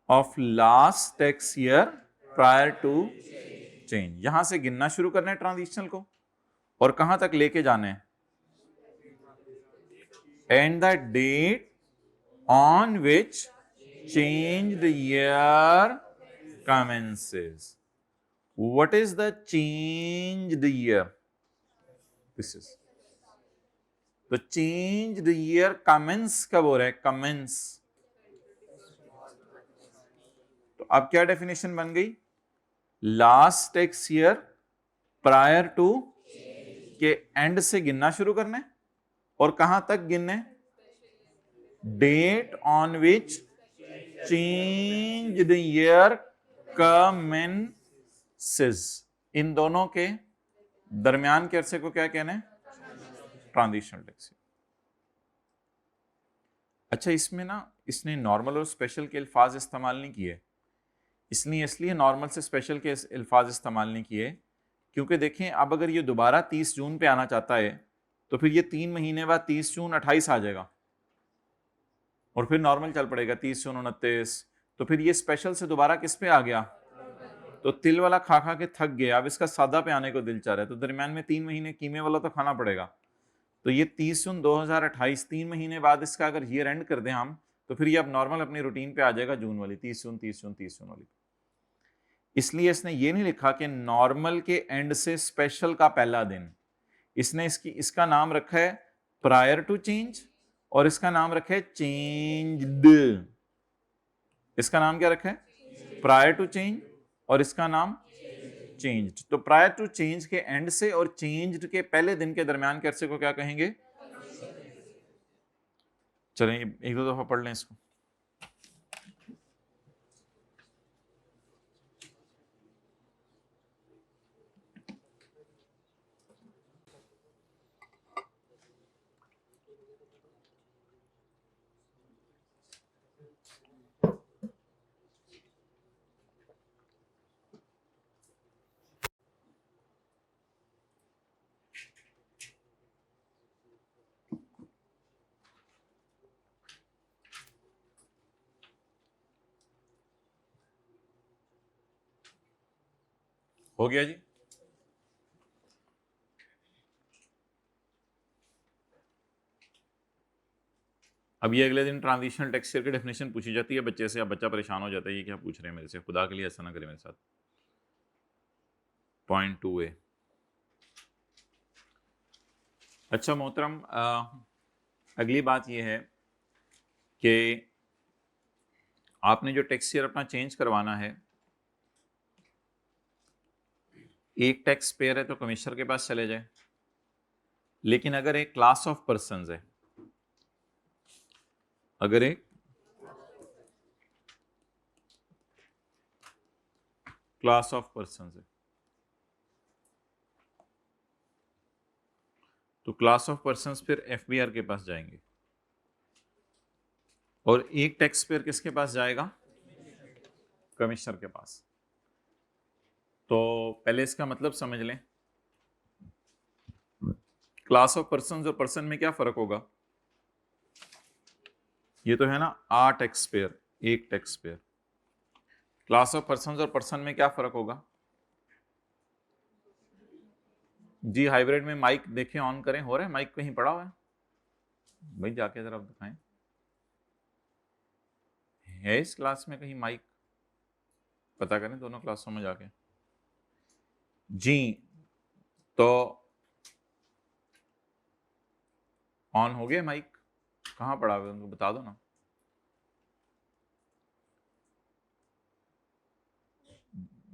of last tax year prior to change. यहां से गिनना शुरू करना है ट्रांजिशनल को, और कहां तक लेके जाना है? And the date on which changed year commences. What is the changed year? This is the changed year commence कब हो रहा है? commence। तो अब क्या डेफिनेशन बन गई? Last tax year prior to के एंड से गिनना शुरू करना है, और कहां तक गिनने? Date on which changed year commences. इन दोनों के दरमियान के अरसे को क्या कहना है? Transitional tax. अच्छा, इसमें ना इसने नॉर्मल और स्पेशल के अल्फाज इस्तेमाल नहीं किए, इसलिए नॉर्मल से स्पेशल के अल्फाज इस्तेमाल नहीं किए, क्योंकि देखें अब अगर ये दोबारा 30 जून पे आना चाहता है तो फिर ये 3 महीने बाद 30 जून 28 आ जाएगा, और फिर नॉर्मल चल पड़ेगा 30 जून 29। तो फिर ये स्पेशल से दोबारा किस पे आ गया? तो तिल वाला खा खा के थक गया, अब इसका सादा पे आने को दिल चाह रहा है, तो दरमियान में 3 महीने कीमे वाला तो खाना पड़ेगा। तो ये 30 जून 2028, 3 महीने बाद इसका अगर ईयर एंड कर दें हम, तो फिर ये अब नॉर्मल अपनी रूटीन पे आ जाएगा जून वाली, 30 जून 30 जून 30 जून वाली। इसलिए इसने ये नहीं लिखा कि नॉर्मल के एंड से स्पेशल का पहला दिन, इसने इसका नाम रखा है प्रायर टू चेंज, और इसका नाम रखा है चेंज्ड। इसका नाम क्या रखा है? प्रायर टू चेंज, और इसका नाम चेंज्ड। तो प्रायर टू चेंज के एंड से और चेंज्ड के पहले दिन के दरमियान के अरसे को क्या कहेंगे? चलें एक दो दफा पढ़ लें इसको। हो गया जी। अब ये अगले दिन ट्रांजिशनल टेक्सचर की डेफिनेशन पूछी जाती है बच्चे से, अब बच्चा परेशान हो जाता है ये क्या पूछ रहे हैं मेरे से, खुदा के लिए ऐसा ना करे मेरे साथ। Point 2A। अच्छा मोहतरम, अगली बात ये है कि आपने जो टेक्सचर अपना चेंज करवाना है, एक टैक्स पेयर है तो कमिश्नर के पास चले जाए, लेकिन अगर एक क्लास ऑफ पर्संस है, अगर एक क्लास ऑफ पर्संस है तो क्लास ऑफ पर्संस फिर एफबीआर के पास जाएंगे, और एक टैक्स पेयर किसके पास जाएगा? कमिश्नर के पास। तो पहले इसका मतलब समझ लें, क्लास ऑफ पर्संस और पर्सन में क्या फर्क होगा? ये तो है ना आ टैक्स पेयर, एक tax payer. Class of persons और पर्सन में क्या फर्क होगा जी? हाइब्रिड में माइक देखें, ऑन करें, हो रहा है माइक कहीं पड़ा हुआ है भाई? जाके जरा दिखाएं, है इस क्लास में कहीं माइक? पता करें दोनों क्लासों में जाके जी। तो ऑन हो गया माइक? कहाँ पड़ा हुआ है उनको बता दो ना।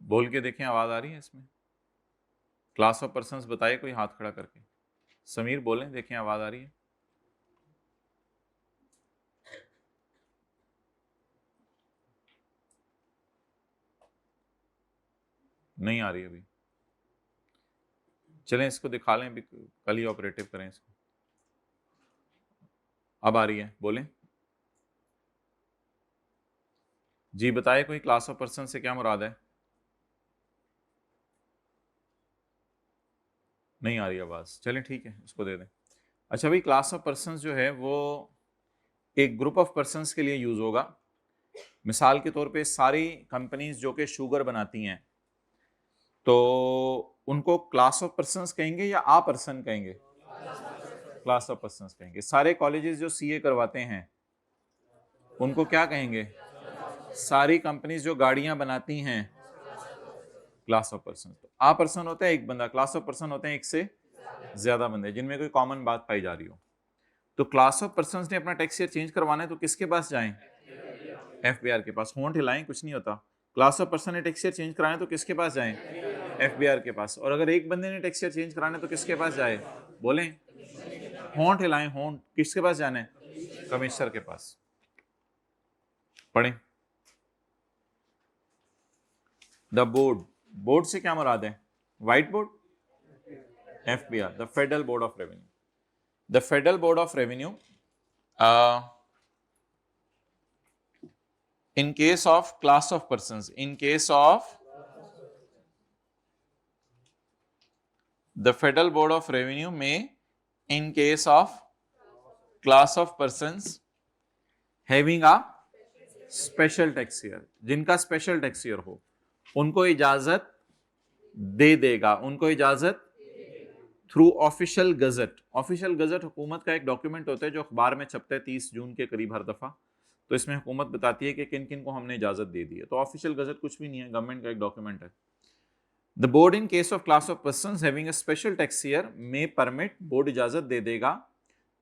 बोल के देखें आवाज आ रही है इसमें? क्लास ऑफ पर्संस बताइए कोई हाथ खड़ा करके। समीर बोलें, देखें आवाज आ रही है? नहीं आ रही अभी। चलें इसको दिखा लें, कल ही ऑपरेटिव करें इसको। अब आ रही है, बोलें जी। बताए कोई क्लास ऑफ पर्सन से क्या मुराद है? नहीं आ रही आवाज, चलें ठीक है उसको दे दें। अच्छा भाई, क्लास ऑफ पर्संस जो है वो एक ग्रुप ऑफ पर्संस के लिए यूज होगा। मिसाल के तौर पे सारी कंपनीज जो कि शुगर बनाती हैं, तो उनको क्लास ऑफ पर्संस कहेंगे या आ पर्सन कहेंगे? क्लास ऑफ पर्संस कहेंगे। सारे कॉलेजेस जो सीए करवाते हैं उनको क्या कहेंगे? सारी कंपनीज जो गाड़ियां बनाती हैं, class of person. Uh person होता है एक बंदा, क्लास ऑफ पर्सन होते हैं एक से ज्यादा बंदे जिनमें कोई कॉमन बात पाई जा रही हो। तो क्लास ऑफ पर्संस ने अपना टेक्सचर चेंज करवाना है तो किसके पास जाएं? एफबीआर के पास। होंठ हिलाएं, कुछ नहीं होता। क्लास ऑफ पर्सन ने टेक्सचर चेंज कराना है तो किसके पास जाएं? एफबीआर के पास। और अगर एक बंदे ने टेक्सचर चेंज कराना है तो किसके पास जाए? बोलें, होंठ हिलाएं, होंठ। किसके पास जाना है? कमिश्नर के पास। पढ़ें। द बोर्ड, बोर्ड से क्या मुराद है? White board, FBR, the federal board of revenue. The federal board of revenue in case of class of persons, in case of the federal board of revenue may, in case of class of persons having a special tax year, जिनका special tax year हो, उनको इजाजत दे देगा, उनको इजाजत through official gazette. Official gazette हुकूमत का एक डॉक्यूमेंट होता है जो अखबार में छपता है 30 जून के करीब हर दफा। तो इसमें हुकूमत बताती है कि किन किन को हमने इजाजत दे दी है। तो ऑफिशियल गजट कुछ भी नहीं है, गवर्नमेंट का एक डॉक्यूमेंट है। The board in case of class of persons having a special tax year में परमिट, बोर्ड इजाजत दे देगा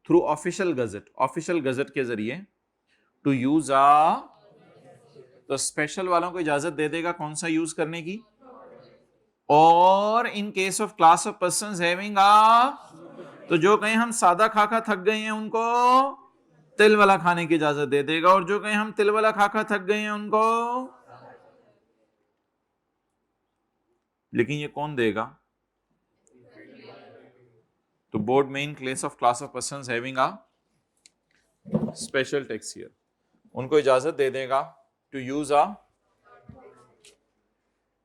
through official gazette, official gazette के जरिए, टू यूज आ, तो स्पेशल वालों को इजाजत दे देगा कौन सा यूज करने की? और in case of class of persons having ah, तो जो कहें हम सादा खा खा थक गए हैं उनको तिल वाला खाने की इजाजत दे देगा, और जो कहीं हम तिल वाला खा खा थक गए हैं उनको, लेकिन ये कौन देगा? तो बोर्ड में in case of class of persons having a special tax year, उनको इजाजत दे देगा to use a,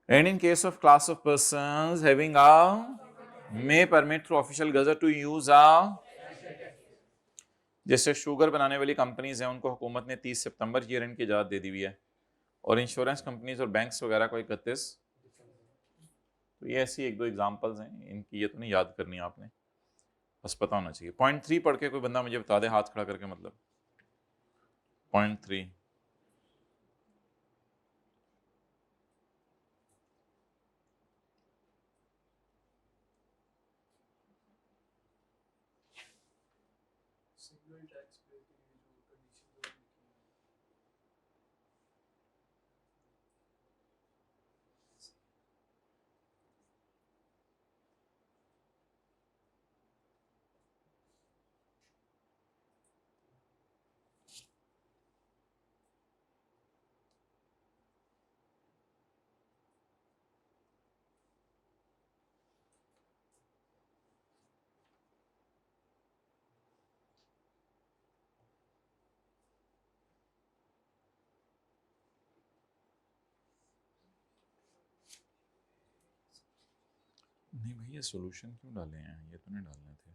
and in case of class of persons having a may permit through official gazette to use a, जैसे sugar बनाने वाली companies हैं उनको हुकूमत ने 30 सितंबर ईयर एंड की इजाजत दे दी हुई है, और इंश्योरेंस कंपनीज और बैंक्स वगैरह को 31। तो ये ऐसी एक दो एग्जांपल्स हैं, इनकी ये तो नहीं याद करनी आपने, बस पता होना चाहिए। पॉइंट 3 पढ़ के कोई बंदा मुझे बता दे हाथ खड़ा करके, मतलब पॉइंट 3। नहीं भाई, ये सॉल्यूशन क्यों डाले हैं? ये तो नहीं डालने थे,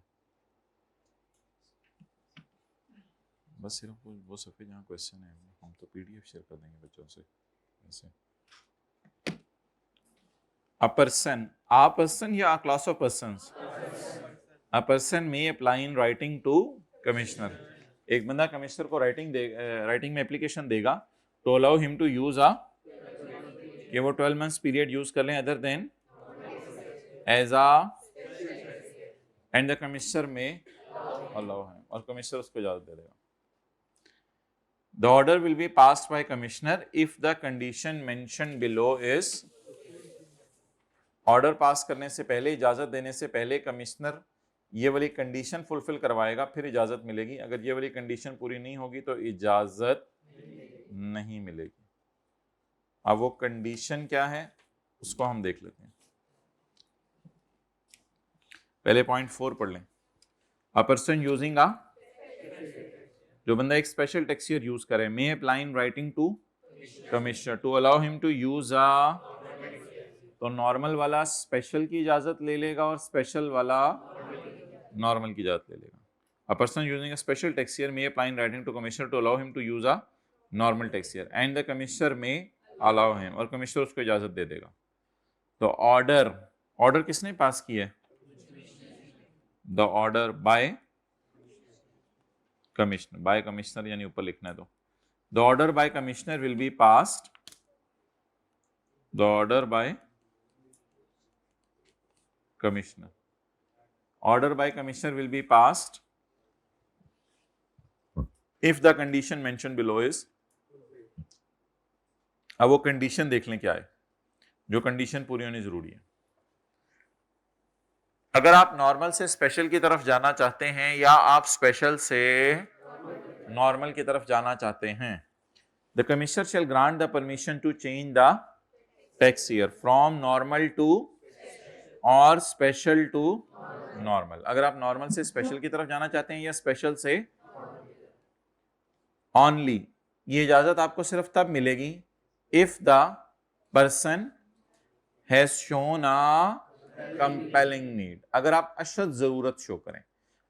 बस सिर्फ वो सफ़े जहाँ क्वेश्चन है, हम तो पीडीएफ शेयर कर देंगे बच्चों से ऐसे। A person या a class of persons? A person may apply in writing to commissioner. एक बंदा कमिश्नर को राइटिंग में एप्लीकेशन देगा to allow him to use a, कि वो 12 months पीरियड यूज कर लें other than as a, and the commissioner may allow है, और कमिश्नर उसको इजाजत दे देगा। The order will be passed by commissioner if the condition mentioned below is, order pass करने से पहले, इजाजत देने से पहले कमिश्नर ये वाली कंडीशन फुलफिल करवाएगा, फिर इजाजत मिलेगी। अगर ये वाली कंडीशन पूरी नहीं होगी तो इजाजत नहीं मिलेगी। अब वो कंडीशन क्या है उसको हम देख लेते हैं। पहले पॉइंट 4 पढ़ लें। अ पर्सन यूजिंग अ, जो बंदा एक स्पेशल टैक्स ईयर यूज करे, may apply in writing to commissioner to allow him to use a, तो नॉर्मल वाला स्पेशल की इजाजत ले लेगा और स्पेशल वाला नॉर्मल की इजाजत ले लेगा। A person using a special tax year may apply in writing to commissioner to allow him to use a normal tax year and the commissioner may allow him, और कमिश्नर उसको इजाजत दे देगा। तो ऑर्डर किसने पास किया है? द ऑर्डर बाय कमिश्नर यानी ऊपर लिखना है। तो the order by commissioner will be passed, the order by commissioner, order by commissioner will be passed if the condition mention below is. अब वो कंडीशन देख लें क्या है, जो कंडीशन पूरी होनी जरूरी है। अगर आप नॉर्मल से स्पेशल की तरफ जाना चाहते हैं या आप स्पेशल से नॉर्मल की तरफ जाना चाहते हैं, the commissioner shall grant the permission to change the tax year from normal to और स्पेशल टू नॉर्मल। अगर आप नॉर्मल से स्पेशल की तरफ जाना चाहते हैं या स्पेशल से ओनली, ये इजाजत आपको सिर्फ तब मिलेगी if the person has shown a compelling need, अगर आप अशद जरूरत शो करें।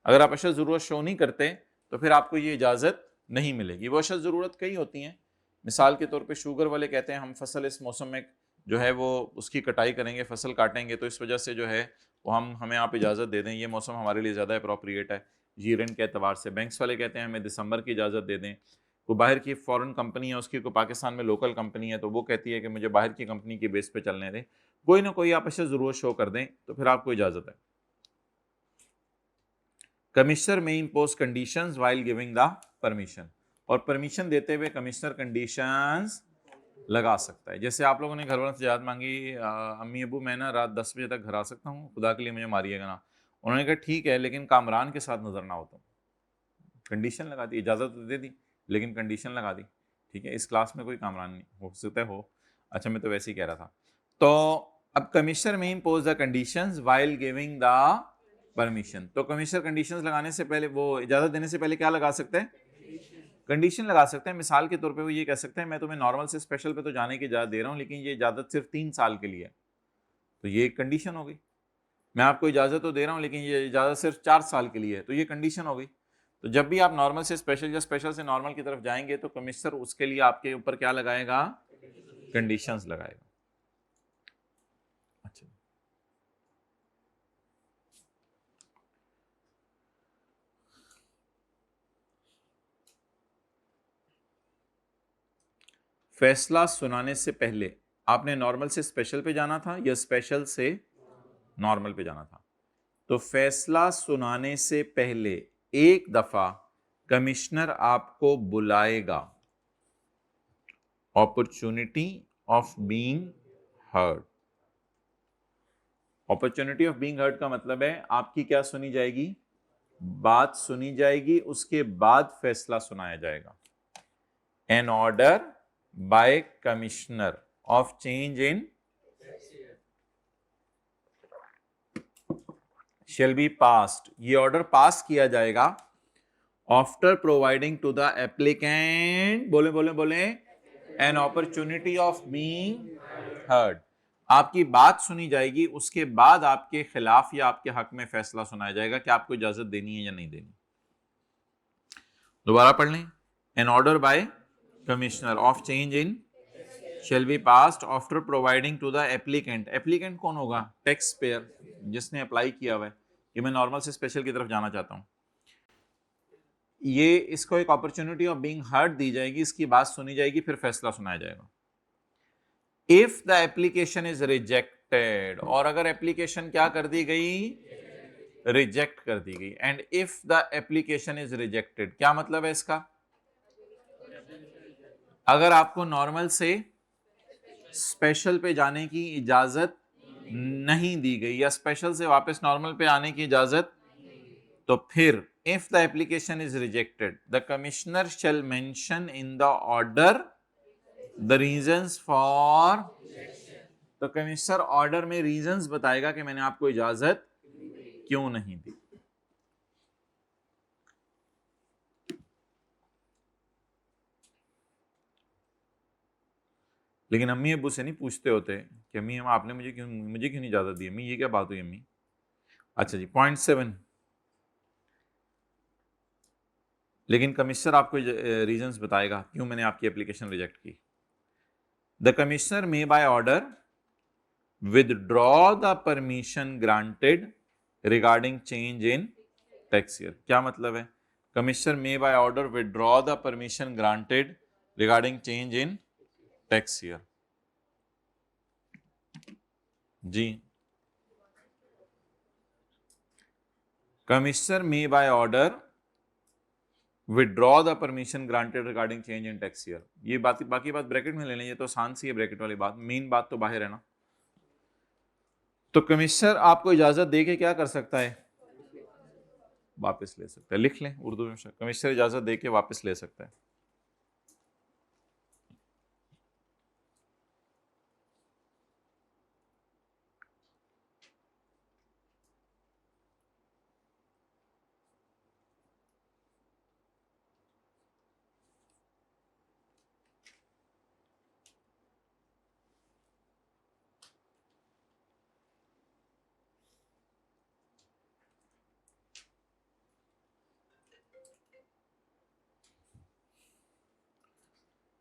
अगर आप अशद जरूरत शो नहीं करते तो फिर आपको ये इजाजत नहीं मिलेगी। वो अशद जरूरत कई होती हैं, मिसाल के तौर पे शुगर वाले कहते हैं हम फसल इस मौसम में जो है वो उसकी कटाई करेंगे, फसल काटेंगे, तो इस वजह से जो है वो हमें आप इजाज़त दे दें, ये मौसम हमारे लिए ज़्यादा अप्रोप्रिएट है ईयर एंड के अतबार से। बैंक्स वाले कहते हैं हमें दिसंबर की इजाज़त दे दें। वो बाहर की फॉरेन कंपनी है, उसकी कोई पाकिस्तान में लोकल कंपनी है, तो वो कहती है कि मुझे बाहर की कंपनी के बेस पे चलने दें। कोई ना कोई आप ऐसे ज़रूरत शो कर दें तो फिर आपको इजाज़त है। कमिश्नर में impose conditions while giving the permission, और परमिशन देते हुए कमिश्नर कंडीशंस लगा सकता है। जैसे आप लोगों ने घर वालों से इजाज़त मांगी, अम्मी अबू मैं ना रात 10 बजे तक घर आ सकता हूँ, खुदा के लिए मुझे मारिएगा ना। उन्होंने कहा ठीक है, लेकिन कामरान के साथ नजर ना हो तुम। कंडीशन लगा दी, इजाज़त तो दे दी लेकिन कंडीशन लगा दी, ठीक है, इस क्लास में कोई कामरान नहीं हो सकता है हो, अच्छा मैं तो वैसे ही कह रहा था। तो अब कमिश्नर में impose the conditions while giving the permission, तो कमिश्नर कंडीशंस लगाने से पहले, वो इजाज़त देने से पहले क्या लगा सकते हैं, कंडीशन लगा सकते हैं। मिसाल के तौर पे वो ये कह सकते हैं मैं तुम्हें नॉर्मल से स्पेशल पे तो जाने की इजाज़त दे रहा हूँ लेकिन ये इजाज़त सिर्फ 3 साल के लिए है, तो ये एक कंडीशन हो गई। मैं आपको इजाज़त तो दे रहा हूँ लेकिन ये इजाज़त सिर्फ 4 साल के लिए है, तो ये कंडीशन हो गई। तो जब भी आप नॉर्मल से स्पेशल या स्पेशल से नॉर्मल की तरफ जाएंगे तो कमिश्नर उसके लिए आपके ऊपर क्या लगाएगा, कंडीशंस लगाएगा। अच्छा, फैसला सुनाने से पहले आपने नॉर्मल से स्पेशल पे जाना था या स्पेशल से नॉर्मल पे जाना था, तो फैसला सुनाने से पहले एक दफा कमिश्नर आपको बुलाएगा, opportunity of being heard. Opportunity of being heard का मतलब है आपकी क्या सुनी जाएगी, बात सुनी जाएगी, उसके बाद फैसला सुनाया जाएगा। An order by commissioner of change in shall be passed, ये ऑर्डर पास किया जाएगा after providing to the applicant, बोले बोले बोले, an opportunity of being heard, आपकी बात सुनी जाएगी, उसके बाद आपके खिलाफ या आपके हक में फैसला सुनाया जाएगा कि आपको इजाजत देनी है या नहीं देनी। दोबारा पढ़ लें, an order by commissioner of change in shall be passed after providing to the applicant, applicant कौन होगा, टैक्स पेयर, जिसने अप्लाई किया हुआ है कि मैं नॉर्मल से स्पेशल की तरफ जाना चाहता हूं, ये इसको एक अपॉर्चुनिटी ऑफ बीइंग हर्ड दी जाएगी, इसकी बात सुनी जाएगी, फिर फैसला सुनाया जाएगा। If the application is rejected, और अगर एप्लीकेशन क्या कर दी गई, रिजेक्ट कर दी गई, and if the application is rejected, क्या मतलब है इसका, अगर आपको नॉर्मल से स्पेशल पे जाने की इजाजत नहीं दी गई या स्पेशल से वापस नॉर्मल पे आने की इजाजत, तो फिर if the application is rejected the commissioner shall mention in the order the reasons for, तो कमिश्नर ऑर्डर में रीजंस बताएगा कि मैंने आपको इजाजत क्यों नहीं दी। लेकिन अम्मी अब्बू से नहीं पूछते होते कि अम्मी हम आपने मुझे क्यों नहीं इजाजत दी, अम्मी ये क्या बात हुई अम्मी। अच्छा जी, पॉइंट 7, लेकिन कमिश्नर आपको रीजंस बताएगा क्यों मैंने आपकी एप्लीकेशन रिजेक्ट की। The commissioner may by order withdraw the permission granted regarding change in tax year, क्या मतलब है, commissioner may by order withdraw the permission granted regarding change in tax year. जी, commissioner may by order withdraw the permission granted regarding change in tax year, ये बात, बाकी बात bracket में ले लें, ये तो आसान सी है ब्रैकेट वाली बात, मेन बात तो बाहर है ना। तो कमिश्नर आपको इजाजत दे के क्या कर सकता है, वापस ले सकता है, लिख लें उर्दू में, कमिश्नर इजाजत दे के वापस ले सकता है।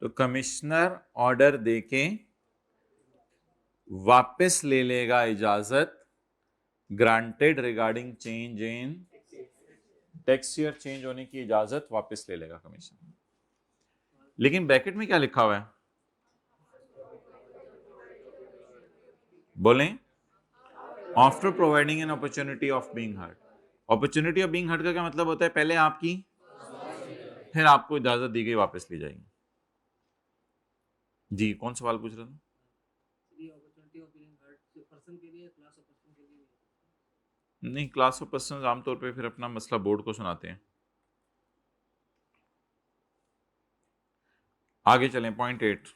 तो कमिश्नर ऑर्डर देके वापस ले लेगा इजाजत, granted regarding change in tax year, change होने की इजाजत वापस ले लेगा कमिश्नर। लेकिन ब्रैकेट में क्या लिखा हुआ है, बोलें, after providing N opportunity of being heard. Opportunity of being heard का क्या मतलब होता है, पहले आपकी, फिर आपको इजाजत दी गई, वापस ली जाएगी। जी, कौन सवाल पूछ रहे थे? नहीं, क्लास ऑफ पर्सन आमतौर पे फिर अपना मसला बोर्ड को सुनाते हैं। आगे चलें, point 8।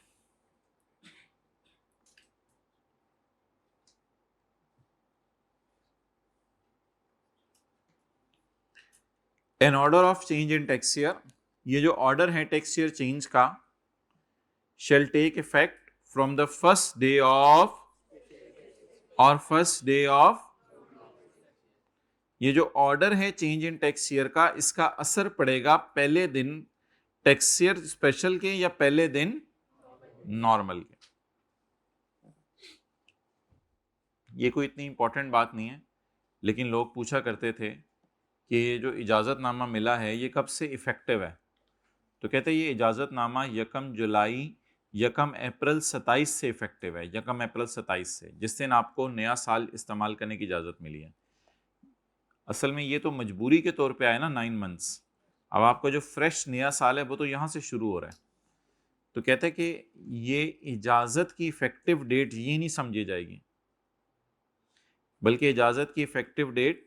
An order of change in tax year, ये जो ऑर्डर है टैक्स ईयर चेंज का, shall take effect from the first day of और फर्स्ट डे ऑफ, ये जो ऑर्डर है चेंज इन टैक्स ईयर का, इसका असर पड़ेगा पहले दिन टैक्स ईयर स्पेशल के या पहले दिन नॉर्मल के। ये कोई इतनी इंपॉर्टेंट बात नहीं है, लेकिन लोग पूछा करते थे कि ये जो इजाज़तनामा मिला है ये कब से इफ़ेक्टिव है। तो कहते हैं ये इजाज़तनामा 1 जुलाई 1 अप्रैल 27 से इफ़ेक्टिव है, 1 अप्रैल 27 से, जिस दिन आपको नया साल इस्तेमाल करने की इजाज़त मिली है। असल में ये तो मजबूरी के तौर पे आया ना 9 मंथ्स, अब आपका जो फ्रेश नया साल है वो तो यहाँ से शुरू हो रहा है। तो कहते हैं कि ये इजाज़त की इफ़ेक्टिव डेट ये नहीं समझी जाएगी, बल्कि इजाज़त की इफ़ेक्टिव डेट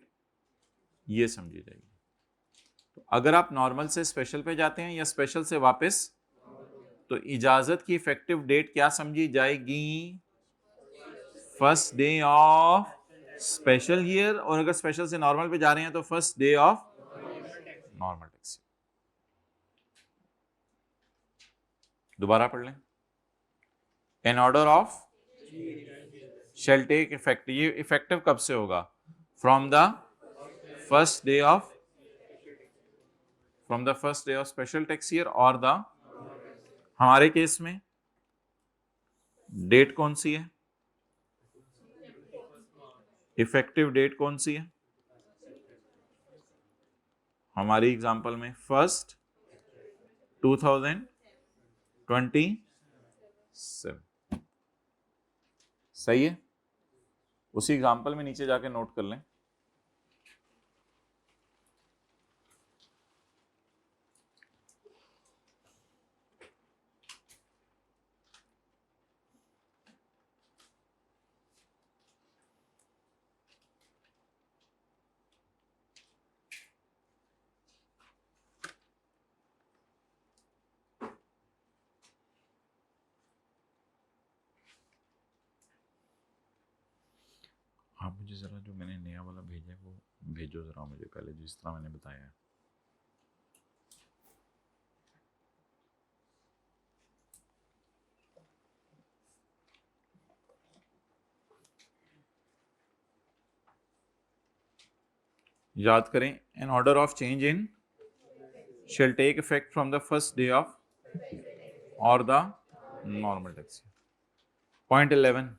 ये समझी जाएगी। तो अगर आप नॉर्मल से स्पेशल पे जाते हैं या स्पेशल से वापस, तो इजाज़त की इफ़ेक्टिव डेट क्या समझी जाएगी? First day of special year, और अगर स्पेशल से नॉर्मल पे जा रहे हैं तो first day of normal tax. दोबारा पढ़ लें। An order of shall take effect, ये इफेक्टिव कब से होगा? From the first day of, from the first day of special tax year और द, हमारे केस में डेट कौन सी है? इफेक्टिव डेट कौन सी है हमारी एग्जांपल में? 1 2027। सही है, उसी एग्जांपल में नीचे जाके नोट कर लें। आप मुझे ज़रा जो मैंने नया वाला भेजा है वो भेजो ज़रा मुझे, पहले जिस तरह मैंने बताया है। याद करें, an order of change in shall take effect from the first day of और द नॉर्मल टैक्स। पॉइंट 11,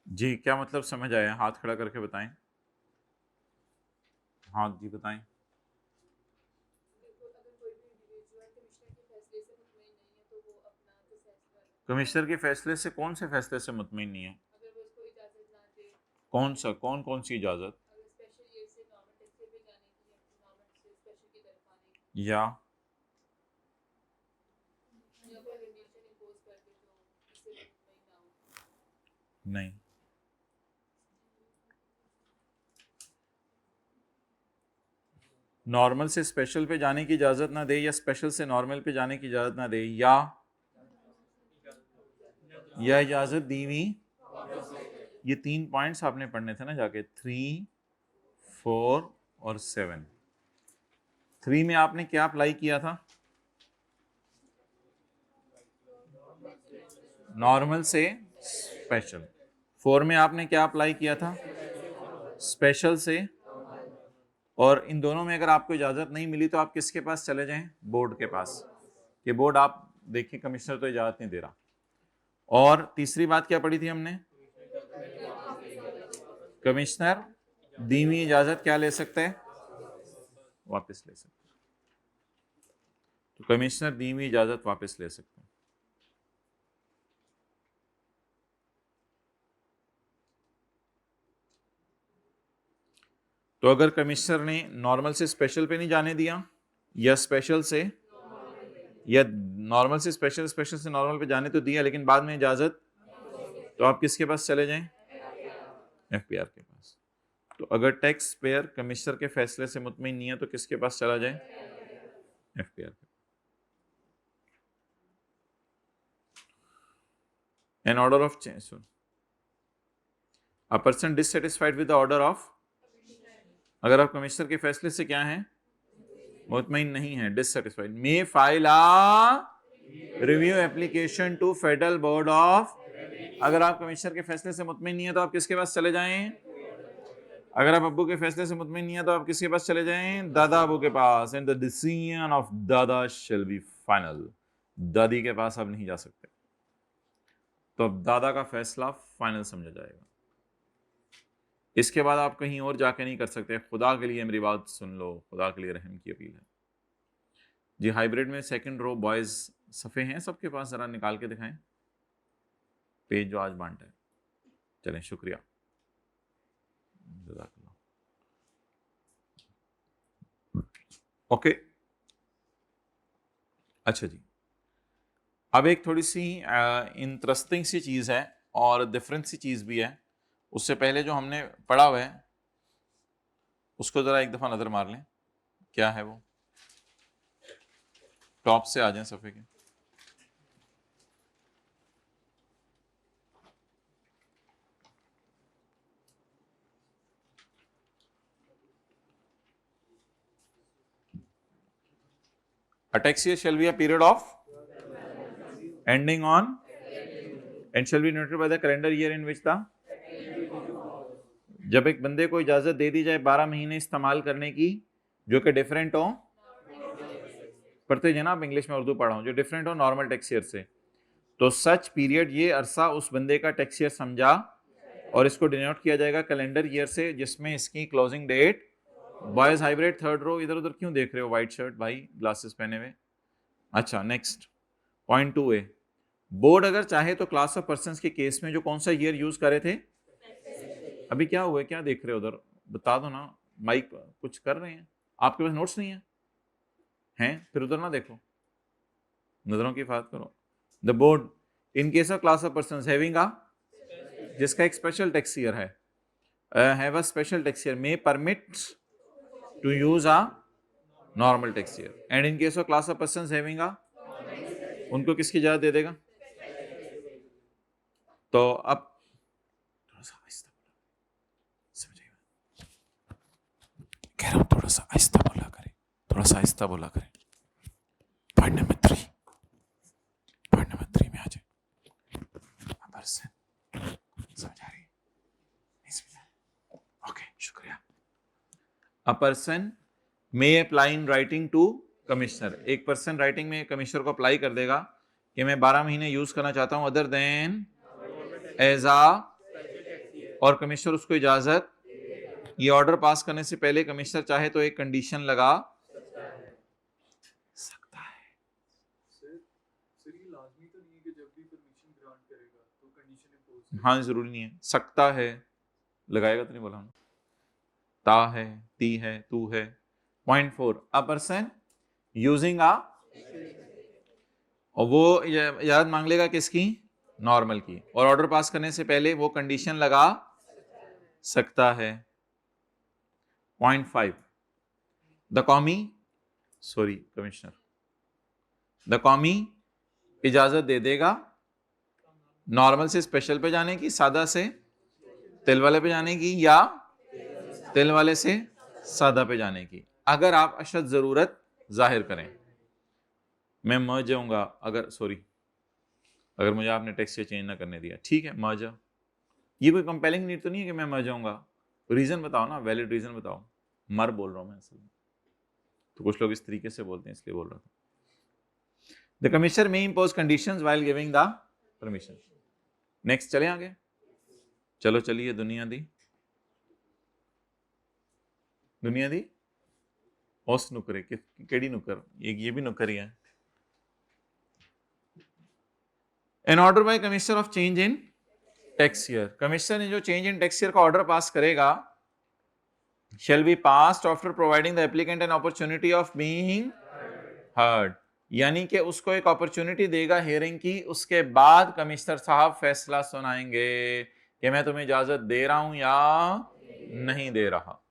जी क्या मतलब समझ आया? हाथ खड़ा करके बताएं। हाँ जी बताएं। कमिश्नर के फैसले से? कौन से फैसले से मुतमईन नहीं है? कौन सा, कौन कौन सी इजाजत? या नहीं? नॉर्मल से स्पेशल पे जाने की इजाजत ना दे, या स्पेशल से नॉर्मल पे जाने की इजाजत ना दे, या इजाजत दी हुई। ये 3 पॉइंट्स आपने पढ़ने थे ना जाके, 3, 4 और 7। 3 में आपने क्या अप्लाई किया था? नॉर्मल से स्पेशल। 4 में आपने क्या अप्लाई किया था? स्पेशल से। और इन दोनों में अगर आपको इजाजत नहीं मिली तो आप किसके पास चले जाएं? बोर्ड के पास, कि बोर्ड आप देखिए कमिश्नर तो इजाजत नहीं दे रहा। और तीसरी बात क्या पढ़ी थी हमने? कमिश्नर दी हुई इजाजत क्या ले सकते हैं? वापस ले सकते हैं। तो कमिश्नर दी हुई इजाजत वापस ले सकते हैं। तो तो अगर कमिश्नर ने नॉर्मल से स्पेशल पे नहीं जाने दिया, या स्पेशल से, या नॉर्मल से स्पेशल, स्पेशल से नॉर्मल पे जाने तो दिया लेकिन बाद में इजाजत, तो आप किसके पास चले जाएं? एफपीआर के पास। तो अगर टैक्स पेयर कमिश्नर के फैसले से मुतमईन नहीं है तो किसके पास चला जाए? एफपीआर के। An order of change. A person dissatisfied with the order of, अगर आप कमिश्नर के फैसले से क्या हैं? मुतमईन नहीं है, dissatisfied, may file a review application to federal board of. अगर आप कमिश्नर के फैसले से मुतमईन नहीं है तो आप किसके पास चले जाएं? अगर आप अब्बू के फैसले से मुतमईन नहीं है तो आप किसके पास चले जाएं? दादा अबू के पास। एंड द डिसीजन ऑफ दादा शैल बी फाइनल। दादी के पास आप नहीं जा सकते, तो अब दादा का फैसला फाइनल समझा जाएगा। इसके बाद आप कहीं और जाके नहीं कर सकते। खुदा के लिए मेरी बात सुन लो, खुदा के लिए रहम की अपील है जी। हाइब्रिड में सेकंड रो बॉयज सफ़े हैं सबके पास, ज़रा निकाल के दिखाएं पेज जो आज बांटा है। चलें, शुक्रिया, ओके। अच्छा जी, अब एक थोड़ी सी इंटरेस्टिंग सी चीज़ है और डिफरेंट सी चीज़ भी है। उससे पहले जो हमने पढ़ा हुआ है उसको ज़रा एक दफ़ा नज़र मार लें। क्या है वो? टॉप से आ जाएं सफ़े के। A tax year shall be a period of ending on and shall be noted by the calendar year in which the, जब एक बंदे को इजाजत दे दी जाए 12 महीने इस्तेमाल करने की जो कि डिफरेंट हो, पढ़ते जनाब इंग्लिश में उर्दू पढ़ा हूं, जो डिफरेंट हो नॉर्मल टैक्स ईयर से, तो सच पीरियड, ये अरसा उस बंदे का टैक्स ईयर समझा और इसको डिनोट किया जाएगा कैलेंडर ईयर से जिसमें इसकी closing date. Boys hybrid third row, इधर उधर क्यों देख रहे हो? वाइट शर्ट भाई, ग्लासेस पहने हुए। अच्छा, नेक्स्ट पॉइंट 2A, बोर्ड अगर चाहे तो क्लास ऑफ पर्संस के केस में जो कौन सा ईयर यूज करे थे? अभी क्या हुआ, क्या देख रहे हो उधर? बता दो ना, माइक कुछ कर रहे हैं, आपके पास नोट्स नहीं है? हैं? फिर उधर ना देखो, नजरों की हिफाजत करो। The board in case of class of persons having a, जिसका एक स्पेशल टैक्स ईयर है, have a special tax year, may permit to use a normal tax year. And in case of class of persons having a, उनको किसकी इजाजत दे देगा? तो अब थोड़ा सा आहिस्ता कह रहा हूं, थोड़ा सा आहिस्ता बोला करें, थोड़ा सा आहिस्ता बोला करें। पॉइंट नंबर 3, पॉइंट नंबर 3 में आ जाए। पर्सन समझ आ रही? ओके, शुक्रिया। A person may apply in writing to commissioner, एक पर्सन राइटिंग में कमिश्नर को अप्लाई कर देगा कि मैं 12 महीने यूज करना चाहता हूं अदर देन एज आ, और कमिश्नर उसको इजाजत, ये ऑर्डर पास करने से पहले कमिश्नर चाहे तो एक कंडीशन लगा सकता है। हाँ, जरूरी नहीं है, सकता है, लगाएगा तो नहीं बोला हमने। ता है, ती है, तू है। पॉइंट 4, अ पर्सन यूजिंग आ, और वो याद मांग लेगा किसकी? नॉर्मल की, और ऑर्डर पास करने से पहले वो कंडीशन लगा सकता है। Point 5, the commie, sorry commissioner, the commie इजाजत दे देगा नॉर्मल से स्पेशल पे जाने की, सादा से तिल वाले पे जाने की, या तिल वाले से सादा पे जाने की, अगर आप अशद जरूरत जाहिर करें। मैं मर जाऊंगा अगर, सॉरी, अगर मुझे आपने टैक्स चेंज ना करने दिया, ठीक है मर जाओ। ये कोई कंपेलिंग नीड तो नहीं है कि मैं मर जाऊंगा, रीजन बताओ ना, वैलिड रीजन बताओ। मर बोल रहा हूं मैं असल में, तो कुछ लोग इस तरीके से बोलते हैं इसलिए बोल रहा था। The commissioner may impose conditions while giving the permission. Next चले आगे, चलो चलिए। दुनिया दी, दुनिया दी उस नुकरे केड़ी नुकर, ये भी नुकर ही है। An order by commissioner of change in tax year, commissioner ने जो चेंज इन टैक्स ईयर का ऑर्डर पास करेगा shall be passed after providing the applicant an opportunity of being heard, यानी कि उसको एक अपॉर्चुनिटी देगा हियरिंग की, उसके बाद कमिश्नर साहब फैसला सुनाएंगे कि मैं तुम्हें इजाजत दे रहा हूं या नहीं दे रहा।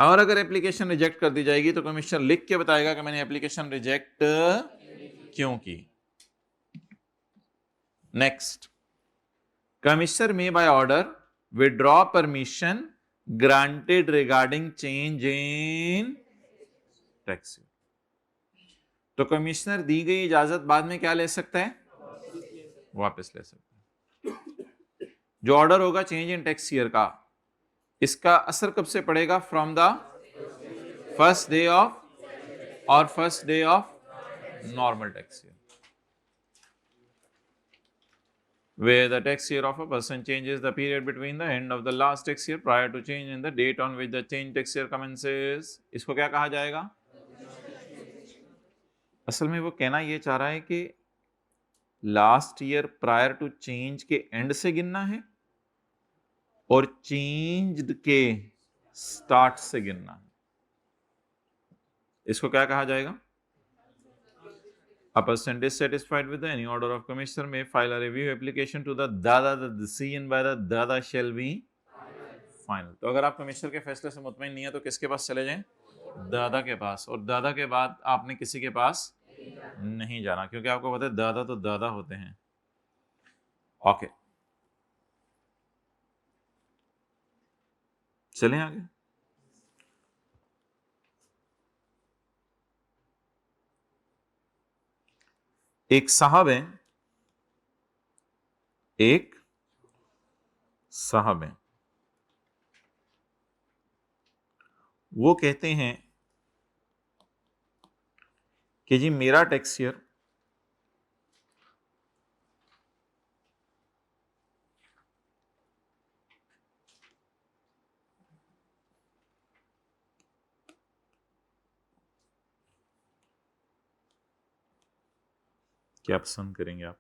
और अगर एप्लीकेशन रिजेक्ट कर दी जाएगी तो कमिश्नर लिख के बताएगा कि मैंने एप्लीकेशन रिजेक्ट क्यों की। Next, commissioner may by order withdraw permission granted regarding change in tax. तो कमिश्नर दी गई इजाजत बाद में क्या ले सकता है? वापस ले सकता है। जो ऑर्डर होगा चेंज इन टैक्स ईयर का, इसका असर कब से पड़ेगा? From the first day of और first day of normal tax year, where the tax year of a person changes the period between the end of the last tax year prior to change in the date on which the change tax year commences। इसको क्या कहा जाएगा? असल में वो कहना ये चाह रहा है कि last year prior to change के एंड से गिनना है और चेंज्ड के स्टार्ट से गिनना है। इसको क्या कहा जाएगा? A person dissatisfied with any order of commissioner may file a review application to the Dada. The decision by the Dada shall be final। तो अगर आप कमिश्नर के फैसले से मुतमईन नहीं है तो किसके पास चले जाएं? दादा के पास। और दादा के बाद आपने किसी के पास नहीं जाना, क्योंकि आपको पता है दादा तो दादा होते हैं। ओके, चलें आगे। एक साहब है, एक साहब है, वो कहते हैं कि जी मेरा टैक्स ईयर क्या पसंद करेंगे आप?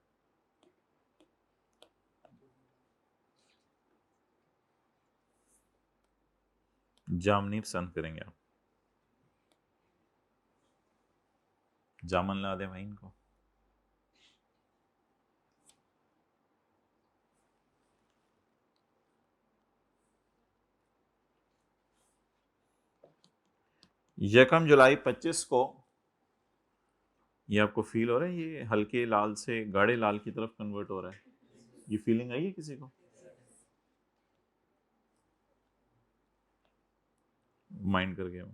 जामनी पसंद करेंगे आप? जामन ला दे भाई इनको। यकम जुलाई 25 को, ये आपको फील हो रहा है ये हल्के लाल से गाढ़े लाल की तरफ कन्वर्ट हो रहा है? ये फीलिंग आई है किसी को? माइंड कर गया हूं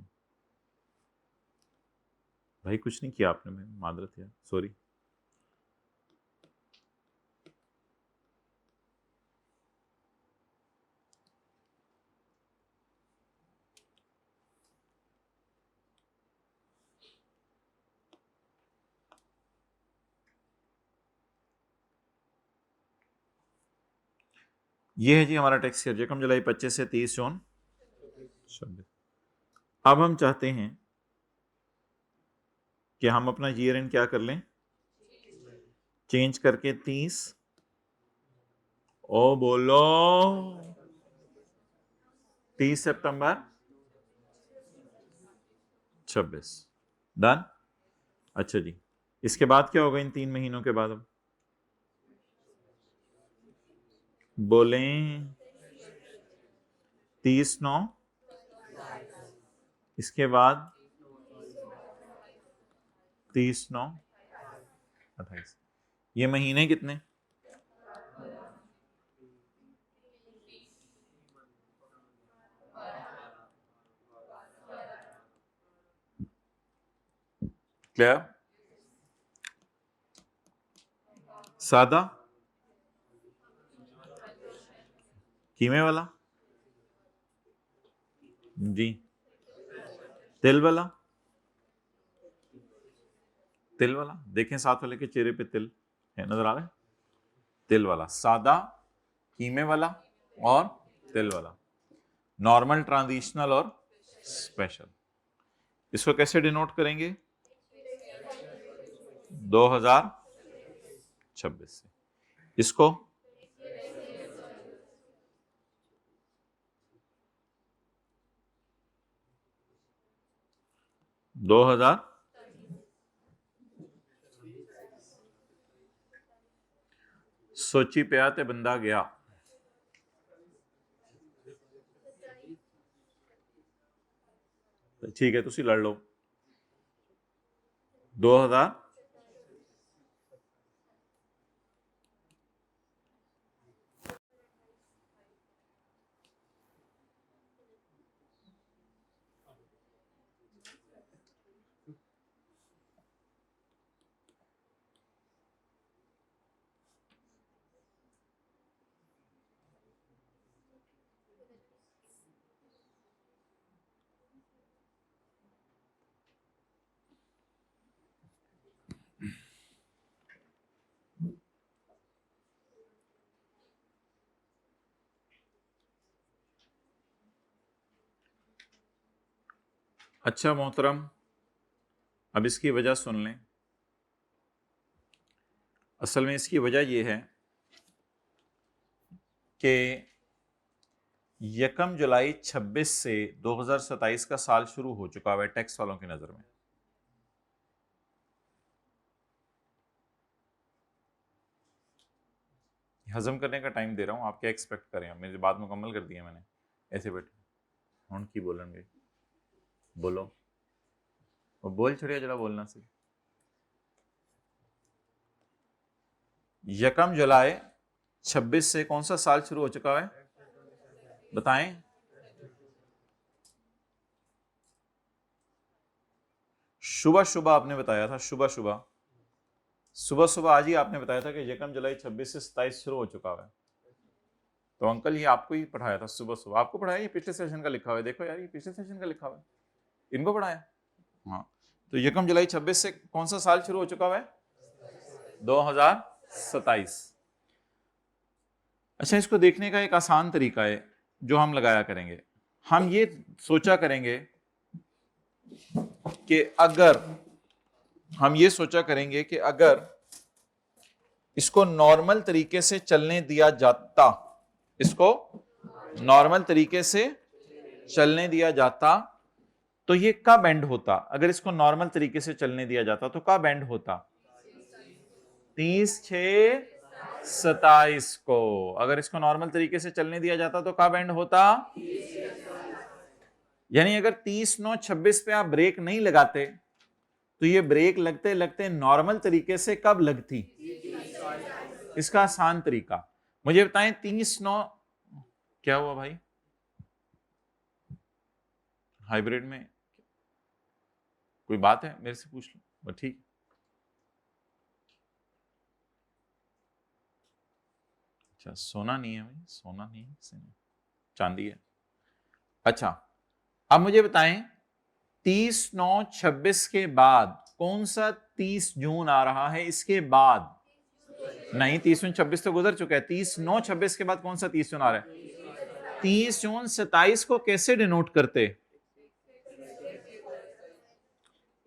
भाई, कुछ नहीं किया आपने, मैं मादरत यार, सॉरी। ये है जी हमारा टैक्स ईयर, यकम जुलाई 25 से 30 जून 26। अब हम चाहते हैं कि हम अपना ईयर एंड क्या कर लें? चेंज करके 30 ओ बोलो 30 सितंबर 26। डन। अच्छा जी, इसके बाद क्या होगा इन 3 महीनों के बाद? अब बोलें 30/9, इसके बाद 30/9/28। ये महीने कितने? क्या? सादा कीमे वाला जी, तिल वाला, तिल वाला देखें साथ वाले के चेहरे पे तिल है, नजर आ रहा है? तिल वाला, सादा, कीमे वाला और तिल वाला, नॉर्मल, ट्रांजिशनल और स्पेशल। इसको कैसे डिनोट करेंगे? 2026 से। इसको 2000 सोची पिया ते बंदा गया। ठीक है, तुसी लड़ लो। 2000 अच्छा मोहतरम, अब इसकी वजह सुन लें। असल में इसकी वजह यह है कि 1 जुलाई 26 से 2027 का साल शुरू हो चुका है टैक्स वालों की नज़र में। हजम करने का टाइम दे रहा हूं, आप क्या एक्सपेक्ट करें? मेरी बात मुकम्मल कर दी है मैंने, ऐसे बैठे हूं की बोलेंगे, बोलो वो बोल छोड़िए जरा बोलना से। 1 जुलाई 26 से कौन सा साल शुरू हो चुका है बताएं? सुबह सुबह आपने बताया था, सुबह सुबह आज ही आपने बताया था कि 1 जुलाई 26 से 27 शुरू हो चुका है। तो अंकल ये आपको ही पढ़ाया था सुबह आपको पढ़ाया? ये पिछले सेशन का लिखा हुआ है, देखो यार ये पिछले सेशन का लिखा हुआ है, इनको पढ़ाया। हाँ, तो 1 जुलाई 26 से कौन सा साल शुरू हो चुका है? 2027। अच्छा, इसको देखने का एक आसान तरीका है जो हम लगाया करेंगे। हम ये सोचा करेंगे कि अगर इसको नॉर्मल तरीके से चलने दिया जाता, तो ये कब एंड होता? अगर इसको नॉर्मल तरीके से चलने दिया जाता तो कब एंड होता? 30/6/27 को। अगर इसको नॉर्मल तरीके से चलने दिया जाता तो कब एंड होता? यानी अगर 30/9/26 पे आप ब्रेक नहीं लगाते तो ये ब्रेक लगते लगते नॉर्मल तरीके से कब लगती? इसका आसान तरीका मुझे बताएं। 30/9 क्या हुआ भाई? हाइब्रिड में कोई बात है? मेरे से पूछ लो। ठीक, अच्छा सोना नहीं है भाई, सोना नहीं है, चांदी है। अच्छा, अब मुझे बताएं 30/9/26 के बाद कौन सा 30 जून आ रहा है? इसके बाद नहीं, 30/26 तो गुजर चुका है। 30/9/26 के बाद कौन सा 30 जून आ रहा है? 30/27 को कैसे डिनोट करते?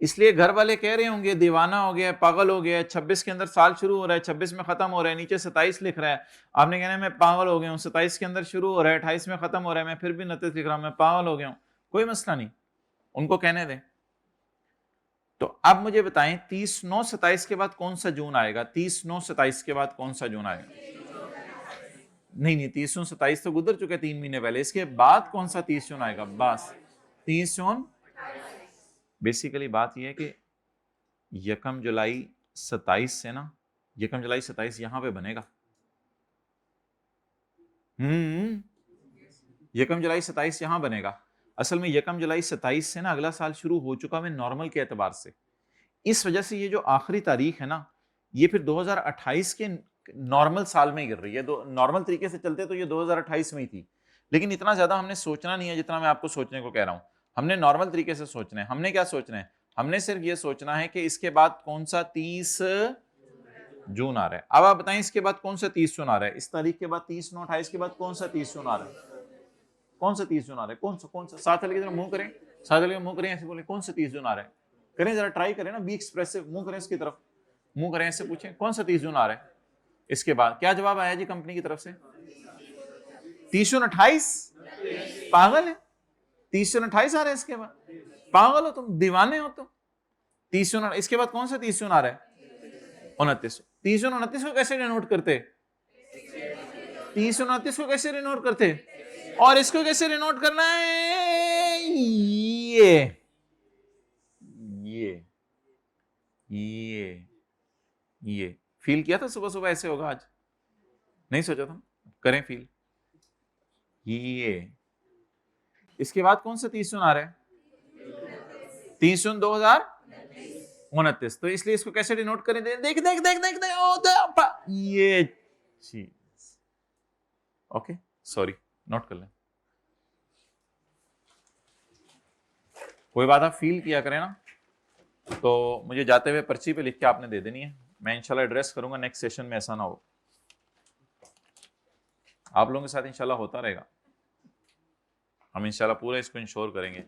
इसलिए घर वाले कह रहे होंगे दीवाना हो गया, पागल हो गया, 26 के अंदर साल शुरू हो रहा है, 26 में खत्म हो रहा है, नीचे 27 लिख रहा है। आपने कहना है मैं पागल हो गया हूं, 27 के अंदर शुरू हो रहा है, 28 में खत्म हो रहा है, मैं फिर भी 29 लिख रहा हूं, मैं पागल हो गया हूं। कोई मसला नहीं, उनको कहने दें। तो अब मुझे बताएं 30/9/27 के बाद कौन सा जून आएगा? 30/9/27 के बाद कौन सा जून आएगा? नहीं, 30/9/27 तो गुजर चुके 3 महीने पहले। इसके बाद कौन सा 30 जून आएगा? बस 30 जून। बेसिकली बात यह है कि 1 जुलाई 27 से ना, 1 जुलाई 27 यहां पे बनेगा। 1 जुलाई 27 यहां बनेगा। असल में 1 जुलाई 27 से ना अगला साल शुरू हो चुका है नॉर्मल के एतबार से। इस वजह से ये जो आखिरी तारीख है ना, ये फिर 2028 के नॉर्मल साल में गिर रही है। नॉर्मल तरीके से चलते तो ये 2028 में ही थी, लेकिन इतना ज्यादा हमने सोचना नहीं है जितना मैं आपको सोचने को कह रहा हूं। हमने नॉर्मल तरीके से सोचना है। हमने क्या सोचना है? हमने सिर्फ ये सोचना है कि इसके बाद कौन सा 30 जून आ रहा है। अब आप बताएं इसके बाद कौन सा 30 जून आ रहा है? इस तारीख के बाद 30/9/28 के बाद कौन सा 30 जून आ रहा है? कौन सा 30 जून आ रहा है? कौन सा? साथ वाले की तरफ मुंह करें, साथ वाले मुंह करें, ऐसे बोले कौन सा 30 जून आ रहा है? करें जरा, ट्राई करें ना, बी एक्सप्रेसिव, मुंह करें इसकी तरफ, मुंह करें, ऐसे पूछें कौन सा 30 जून आ रहा है? इसके बाद क्या जवाब आया जी कंपनी की तरफ से? 30/28। पागल है, 30/28 आ रहा है इसके बाद। पागल हो तुम, दीवाने हो तुम। 30 इसके बाद कौन सा 30 आ रहा है? 29। 30 को कैसे डिनोट करते? 30 को कैसे डिनोट करते? और इसको कैसे डिनोट करना है? ये ये फील किया था सुबह सुबह ऐसे होगा, आज नहीं सोचा था? करें फील। ये इसके बाद कौन सा 30 आ रहा है? 30/2029। तो इसलिए इसको कैसे डिनोट करें? देख देख देख देख देख, ये चीज। ओके सॉरी, नोट कर लें। कोई बात, आप फील किया करें ना, तो मुझे जाते हुए पर्ची पे लिख के आपने दे देनी है, मैं इंशाल्लाह एड्रेस करूंगा नेक्स्ट सेशन में, ऐसा ना हो। आप लोगों के साथ इंशाल्लाह होता रहेगा, हम इंशाल्लाह पूरा इसको इंश्योर करेंगे।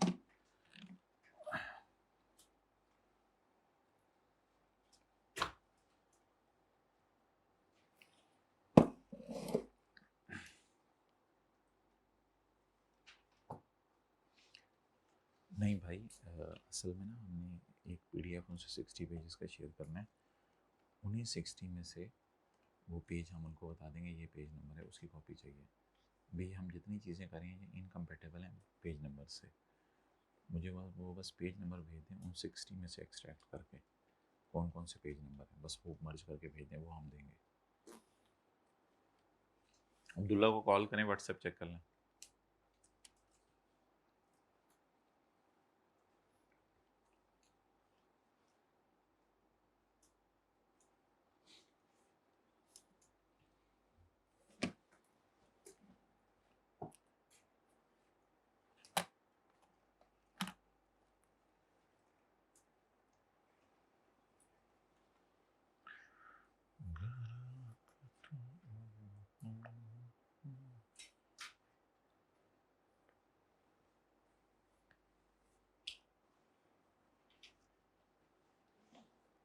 नहीं भाई, असल में ना हमने एक पीडीएफ उनसे 60 पेजेस का शेयर करना है, उन्हीं 60 में से वो पेज हम उनको बता देंगे ये पेज नंबर है, उसकी कॉपी चाहिए। भाई हम जितनी चीज़ें करेंगे इनकम्पेटेबल हैं पेज नंबर से, मुझे वो बस पेज नंबर भेज दें, उन 60 में से एक्सट्रैक्ट करके कौन कौन से पेज नंबर हैं, बस वो मर्ज करके भेज दें, वो हम देंगे। अब्दुल्ला को कॉल करें, व्हाट्सएप चेक कर लें।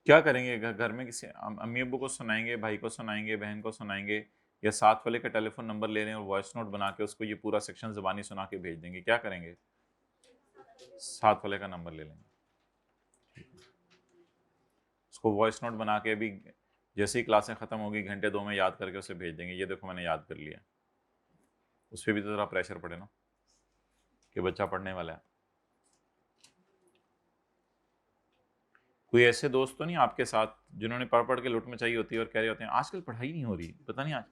क्या करेंगे? घर में किसी अम्मी अब्बू को सुनाएंगे, भाई को सुनाएंगे, बहन को सुनाएंगे, या साथ वाले का टेलीफोन नंबर ले लें और वॉइस नोट बना के उसको ये पूरा सेक्शन ज़बानी सुना के भेज देंगे? क्या करेंगे? साथ वाले का नंबर ले लेंगे, उसको वॉइस नोट बना के अभी जैसे ही क्लासें ख़त्म होगी घंटे 2 में याद करके उसे भेज देंगे, ये देखो मैंने याद कर लिया। उस पर भी तो ज़रा प्रेशर पड़े ना कि बच्चा पढ़ने वाला है। कोई ऐसे दोस्त तो नहीं आपके साथ जिन्होंने पढ़ पढ़ के लुट मचाई होती है और कह रहे होते हैं आजकल पढ़ाई नहीं हो रही, पता नहीं आज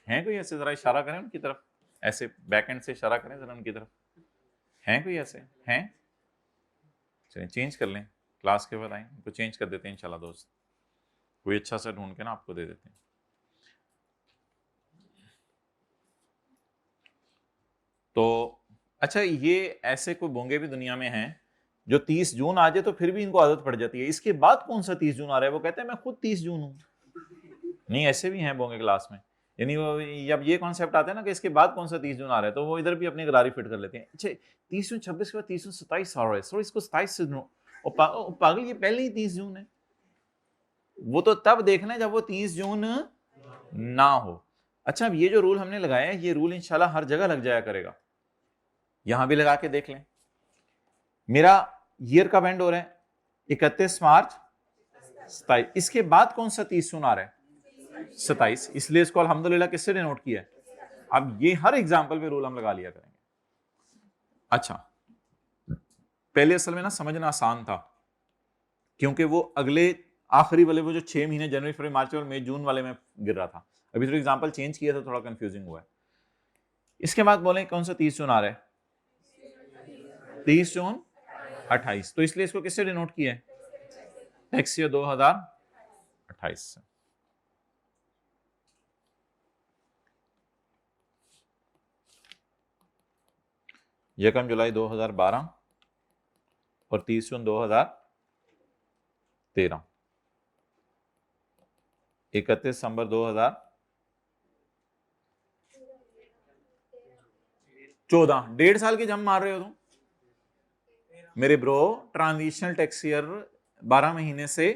हैं कोई ऐसे? ज़रा इशारा करें उनकी तरफ, ऐसे बैक एंड से इशारा करें ज़रा उनकी तरफ, हैं कोई ऐसे? हैं? चलिए चेंज कर लें, क्लास के बाद आए उनको चेंज कर देते हैं इंशाल्लाह दोस्त, कोई अच्छा सा ढूंढ के ना आपको दे देते हैं। तो अच्छा, ये ऐसे कोई बोंगे भी दुनिया में हैं जो 30 जून आ जाए तो फिर भी इनको आदत पड़ जाती है, इसके बाद कौन सा 30 जून आ रहा है वो कहते हैं मैं खुद 30 जून हूँ। नहीं, ऐसे भी हैं बोंगे क्लास में, यानी वो जब ये कॉन्सेप्ट आता है ना कि इसके बाद कौन सा 30 जून आ रहा है तो वो इधर भी अपनी गरारी फिट कर लेते हैं। अच्छा 30 जून 26 के बाद 30 जून 27 आ रहा है, सो इसको 27 से पागल, ये पहले ही 30 जून है। वो तो तब देखना है जब वो 30 जून ना हो। अच्छा, अब ये जो रूल हमने लगाया है ये रूल इंशाल्लाह हर जगह लग जाया करेगा, यहां भी लगा के देख लें। मेरा ईयर कब एंड हो रहा है? 31 मार्च 27, इसके बाद कौन सा 30 जून आ रहा है? 27, इसलिए इसको अल्हम्दुलिल्लाह किससे डिनोट किया है? अब ये हर एग्जाम्पल पे रूल हम लगा लिया करेंगे। अच्छा, पहले असल में ना समझना आसान था क्योंकि वो अगले आखिरी वाले वो जो 6 महीने जनवरी फरवरी मार्च और मई जून वाले में गिर रहा था, अभी तो एग्जाम्पल चेंज किया था, थोड़ा कंफ्यूजिंग हुआ है। इसके बाद बोले कौन सा 30 जून आ रहा है? 30 जून 28, तो इसलिए इसको किससे डिनोट किया है? टैक्स ईयर 2028 से। यकम जुलाई 2012 और 30 जून 2013, 31 दिसंबर 2014, 1.5 साल की जम मार रहे हो तुम मेरे ब्रो। ट्रांजिशनल टैक्स ईयर 12 महीने से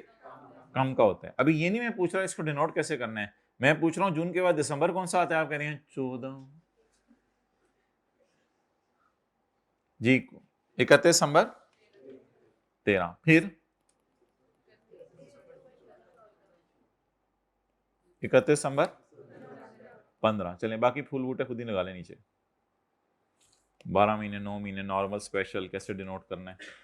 कम का होता है। अभी ये नहीं मैं पूछ रहा इसको डिनोट कैसे करना है, मैं पूछ रहा हूं जून के बाद दिसंबर कौन सा आता है? आप कह रहे हैं 14 जी, 31 दिसंबर 13, फिर 31 दिसंबर 15। चलें बाकी फूल बूटे खुद ही लगा लें नीचे। 12 महीने, 9 महीने, नॉर्मल, स्पेशल, कैसे डिनोट करना है।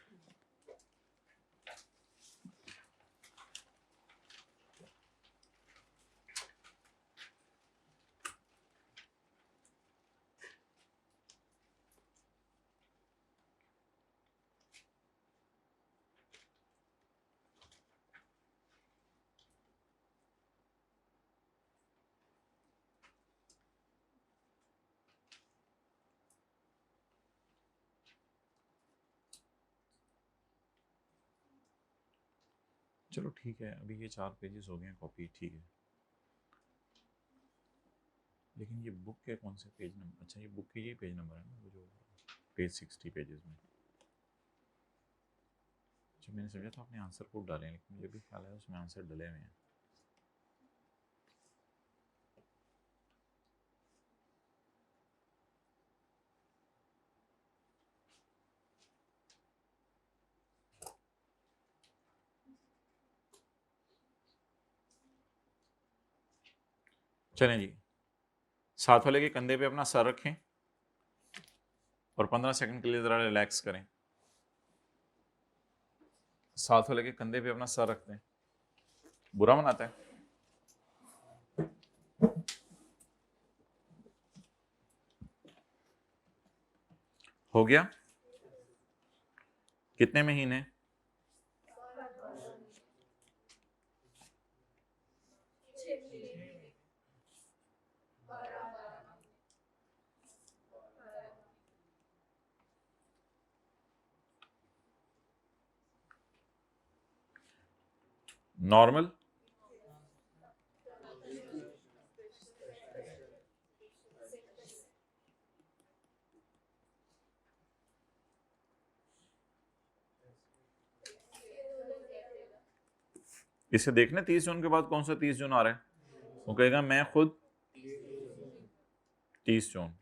चलो ठीक है, अभी ये 4 पेजेस हो गए हैं कॉपी, ठीक है। लेकिन ये बुक के कौन से पेज नंबर, अच्छा ये बुक के ये पेज नंबर है ना, वो जो पेज 60 पेजेस में। अच्छा मैंने समझा था आपने आंसर कोड डाले हैं, लेकिन मुझे भी ख्याल है उसमें आंसर डले हुए हैं। चलें जी, साथ वाले के कंधे पे अपना सर रखें और 15 सेकंड के लिए ज़रा रिलैक्स करें। साथ वाले के कंधे पे अपना सर रख दें। बुरा मनाता है? हो गया? कितने महीने? नॉर्मल? इसे देखना 30 जून के बाद कौन सा 30 जून आ रहा है। वो कहेगा मैं खुद 30 जून।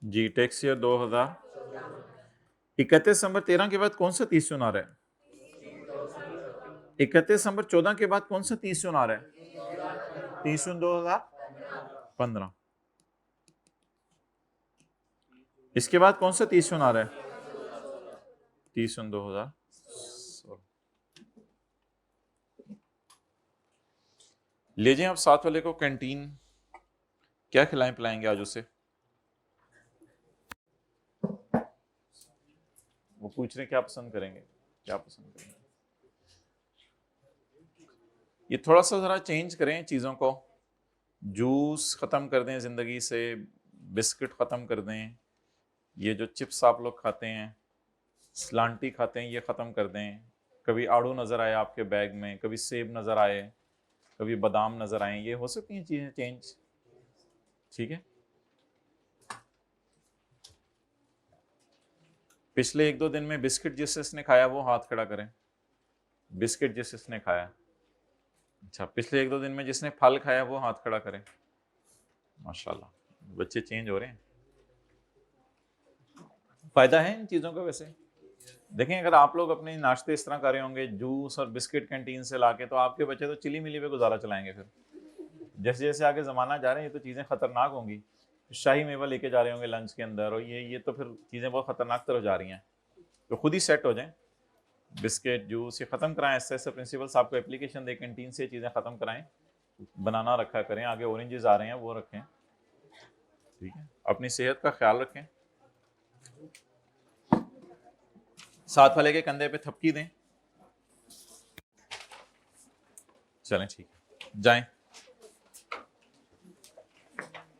जी टैक्स ईयर 2000। 31 दिसंबर 13 के बाद कौन सा 30 जून आ रहा है? 31 दिसंबर 14 के बाद कौन सा 30 जून आ रहा है? 30 जून 2015। इसके बाद कौन सा 30 जून आ रहा है? 30 जून 2000। ले जाएं आप साथ वाले को कैंटीन, क्या खिलाएं पिलाएंगे आज उसे? वो पूछ रहे क्या पसंद करेंगे, क्या पसंद करेंगे। ये थोड़ा सा ज़रा चेंज करें चीज़ों को। जूस ख़त्म कर दें ज़िंदगी से, बिस्किट ख़त्म कर दें, ये जो चिप्स आप लोग खाते हैं, स्लांटी खाते हैं, ये ख़त्म कर दें। कभी आड़ू नज़र आए आपके बैग में, कभी सेब नज़र आए, कभी बादाम नज़र आए, ये हो सकती हैं चीज़ें चेंज, ठीक है। पिछले 1-2 दिन में बिस्किट जिस जिसने खाया वो हाथ खड़ा करें। बिस्किट जिस जिसने खाया। अच्छा पिछले 1-2 दिन में जिसने फल खाया वो हाथ खड़ा करें। माशाल्लाह बच्चे चेंज हो रहे हैं। फायदा है इन चीज़ों का। वैसे देखें अगर आप लोग अपने नाश्ते इस तरह कर रहे होंगे जूस और बिस्किट कैंटीन से लाके, तो आपके बच्चे तो चिली मिली पे गुजारा चलाएंगे। फिर जैसे जैसे आगे ज़माना जा रहे हैं ये तो चीज़ें खतरनाक होंगी। शाही मेवा लेके जा रहे होंगे लंच के अंदर, और ये तो फिर चीज़ें बहुत खतरनाक तरफ जा रही हैं। तो खुद ही सेट हो जाएं। बिस्किट जूस ये ख़त्म कराएं, ऐसे ऐसे प्रिंसिपल साहब को एप्लीकेशन दे कैंटीन से चीज़ें ख़त्म कराएं। बनाना रखा करें, आगे ऑरेंजेस आ रहे हैं वो रखें, ठीक है। अपनी सेहत का ख्याल रखें। साथ वाले के कंधे पे थपकी दें। चलें ठीक है, जाएं।